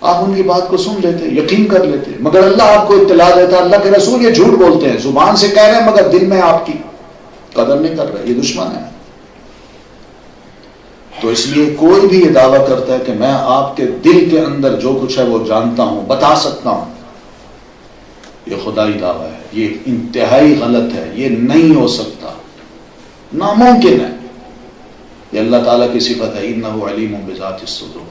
آپ ان کی بات کو سن لیتے، یقین کر لیتے، مگر اللہ آپ کو اطلاع دیتا اللہ کے رسول یہ جھوٹ بولتے ہیں، زبان سے کہہ رہے ہیں مگر دل میں آپ کی قدر نہیں کر رہے، یہ دشمن ہے۔ تو اس لیے کوئی بھی یہ دعویٰ کرتا ہے کہ میں آپ کے دل کے اندر جو کچھ ہے وہ جانتا ہوں، بتا سکتا ہوں، یہ خدائی دعویٰ ہے، یہ انتہائی غلط ہے، یہ نہیں ہو سکتا، ناممکن ہے۔ یہ اللہ تعالیٰ کی صفت ہے، انہ علیم بذات الصدور۔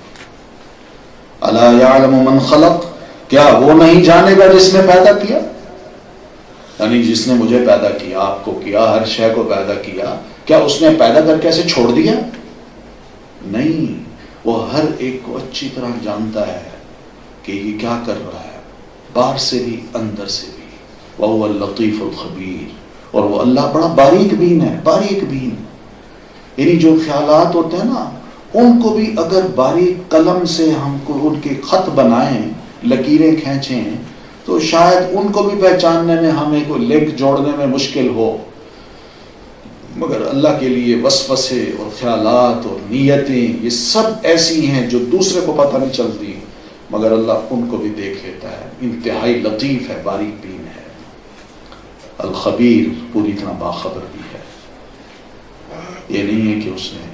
الا یعلم من خلق، کیا وہ نہیں جانے گا جس نے پیدا کیا؟ یعنی جس نے مجھے پیدا کیا، آپ کو کیا، ہر شے کو پیدا کیا، کیا اس نے پیدا کر کے ایسے چھوڑ دیا؟ نہیں، وہ ہر ایک کو اچھی طرح جانتا ہے کہ یہ کیا کر رہا ہے، باہر سے بھی اندر سے بھی۔ وَهُوَ اللَّطِيفُ الْخَبِيرُ، اور وہ اللہ بڑا باریک بین ہے، باریک بین۔ یعنی جو خیالات ہوتے ہیں نا، ان کو بھی اگر باریک قلم سے ہم کو ان کے خط بنائیں، لکیریں کھینچیں، تو شاید ان کو بھی پہچاننے میں ہمیں کو لنک جوڑنے میں مشکل ہو، مگر اللہ کے لیے وسوسے اور خیالات اور نیتیں یہ سب ایسی ہیں جو دوسرے کو پتہ نہیں چلتی، مگر اللہ ان کو بھی دیکھ لیتا ہے۔ انتہائی لطیف ہے، باریک بین ہے، الخبیر، پوری طرح باخبر بھی ہے۔ یہ نہیں ہے کہ اس نے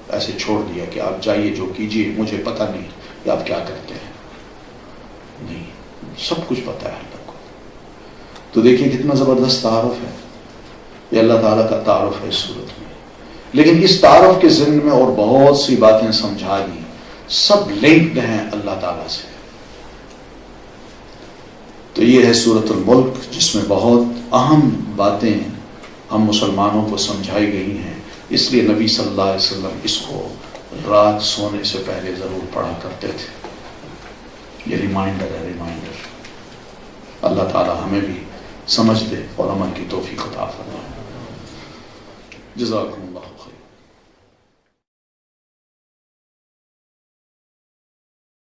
ایسے چھوڑ دیا کہ آپ جائیے جو کیجیے، مجھے پتہ نہیں کہ آپ کیا کرتے ہیں، نہیں، سب کچھ پتہ ہے اللہ کو۔ تو دیکھیے کتنا زبردست تعارف ہے، یہ اللہ تعالیٰ کا تعارف ہے اس صورت میں۔ لیکن اس تعارف کے ضمن میں اور بہت سی باتیں سمجھا دی، سب لنکڈ ہیں اللہ تعالیٰ سے۔ تو یہ ہے سورۃ الملک، جس میں بہت اہم باتیں ہم مسلمانوں کو سمجھائی گئی ہیں، اس لیے نبی صلی اللہ علیہ وسلم اس کو رات سونے سے پہلے ضرور پڑھا کرتے تھے۔ یہ ریمائنڈر ہے، ریمائنڈر۔ اللہ تعالیٰ ہمیں بھی سمجھ دے اور عمل کی توفیق عطا فرمائے۔ جزاکم اللہ خیر۔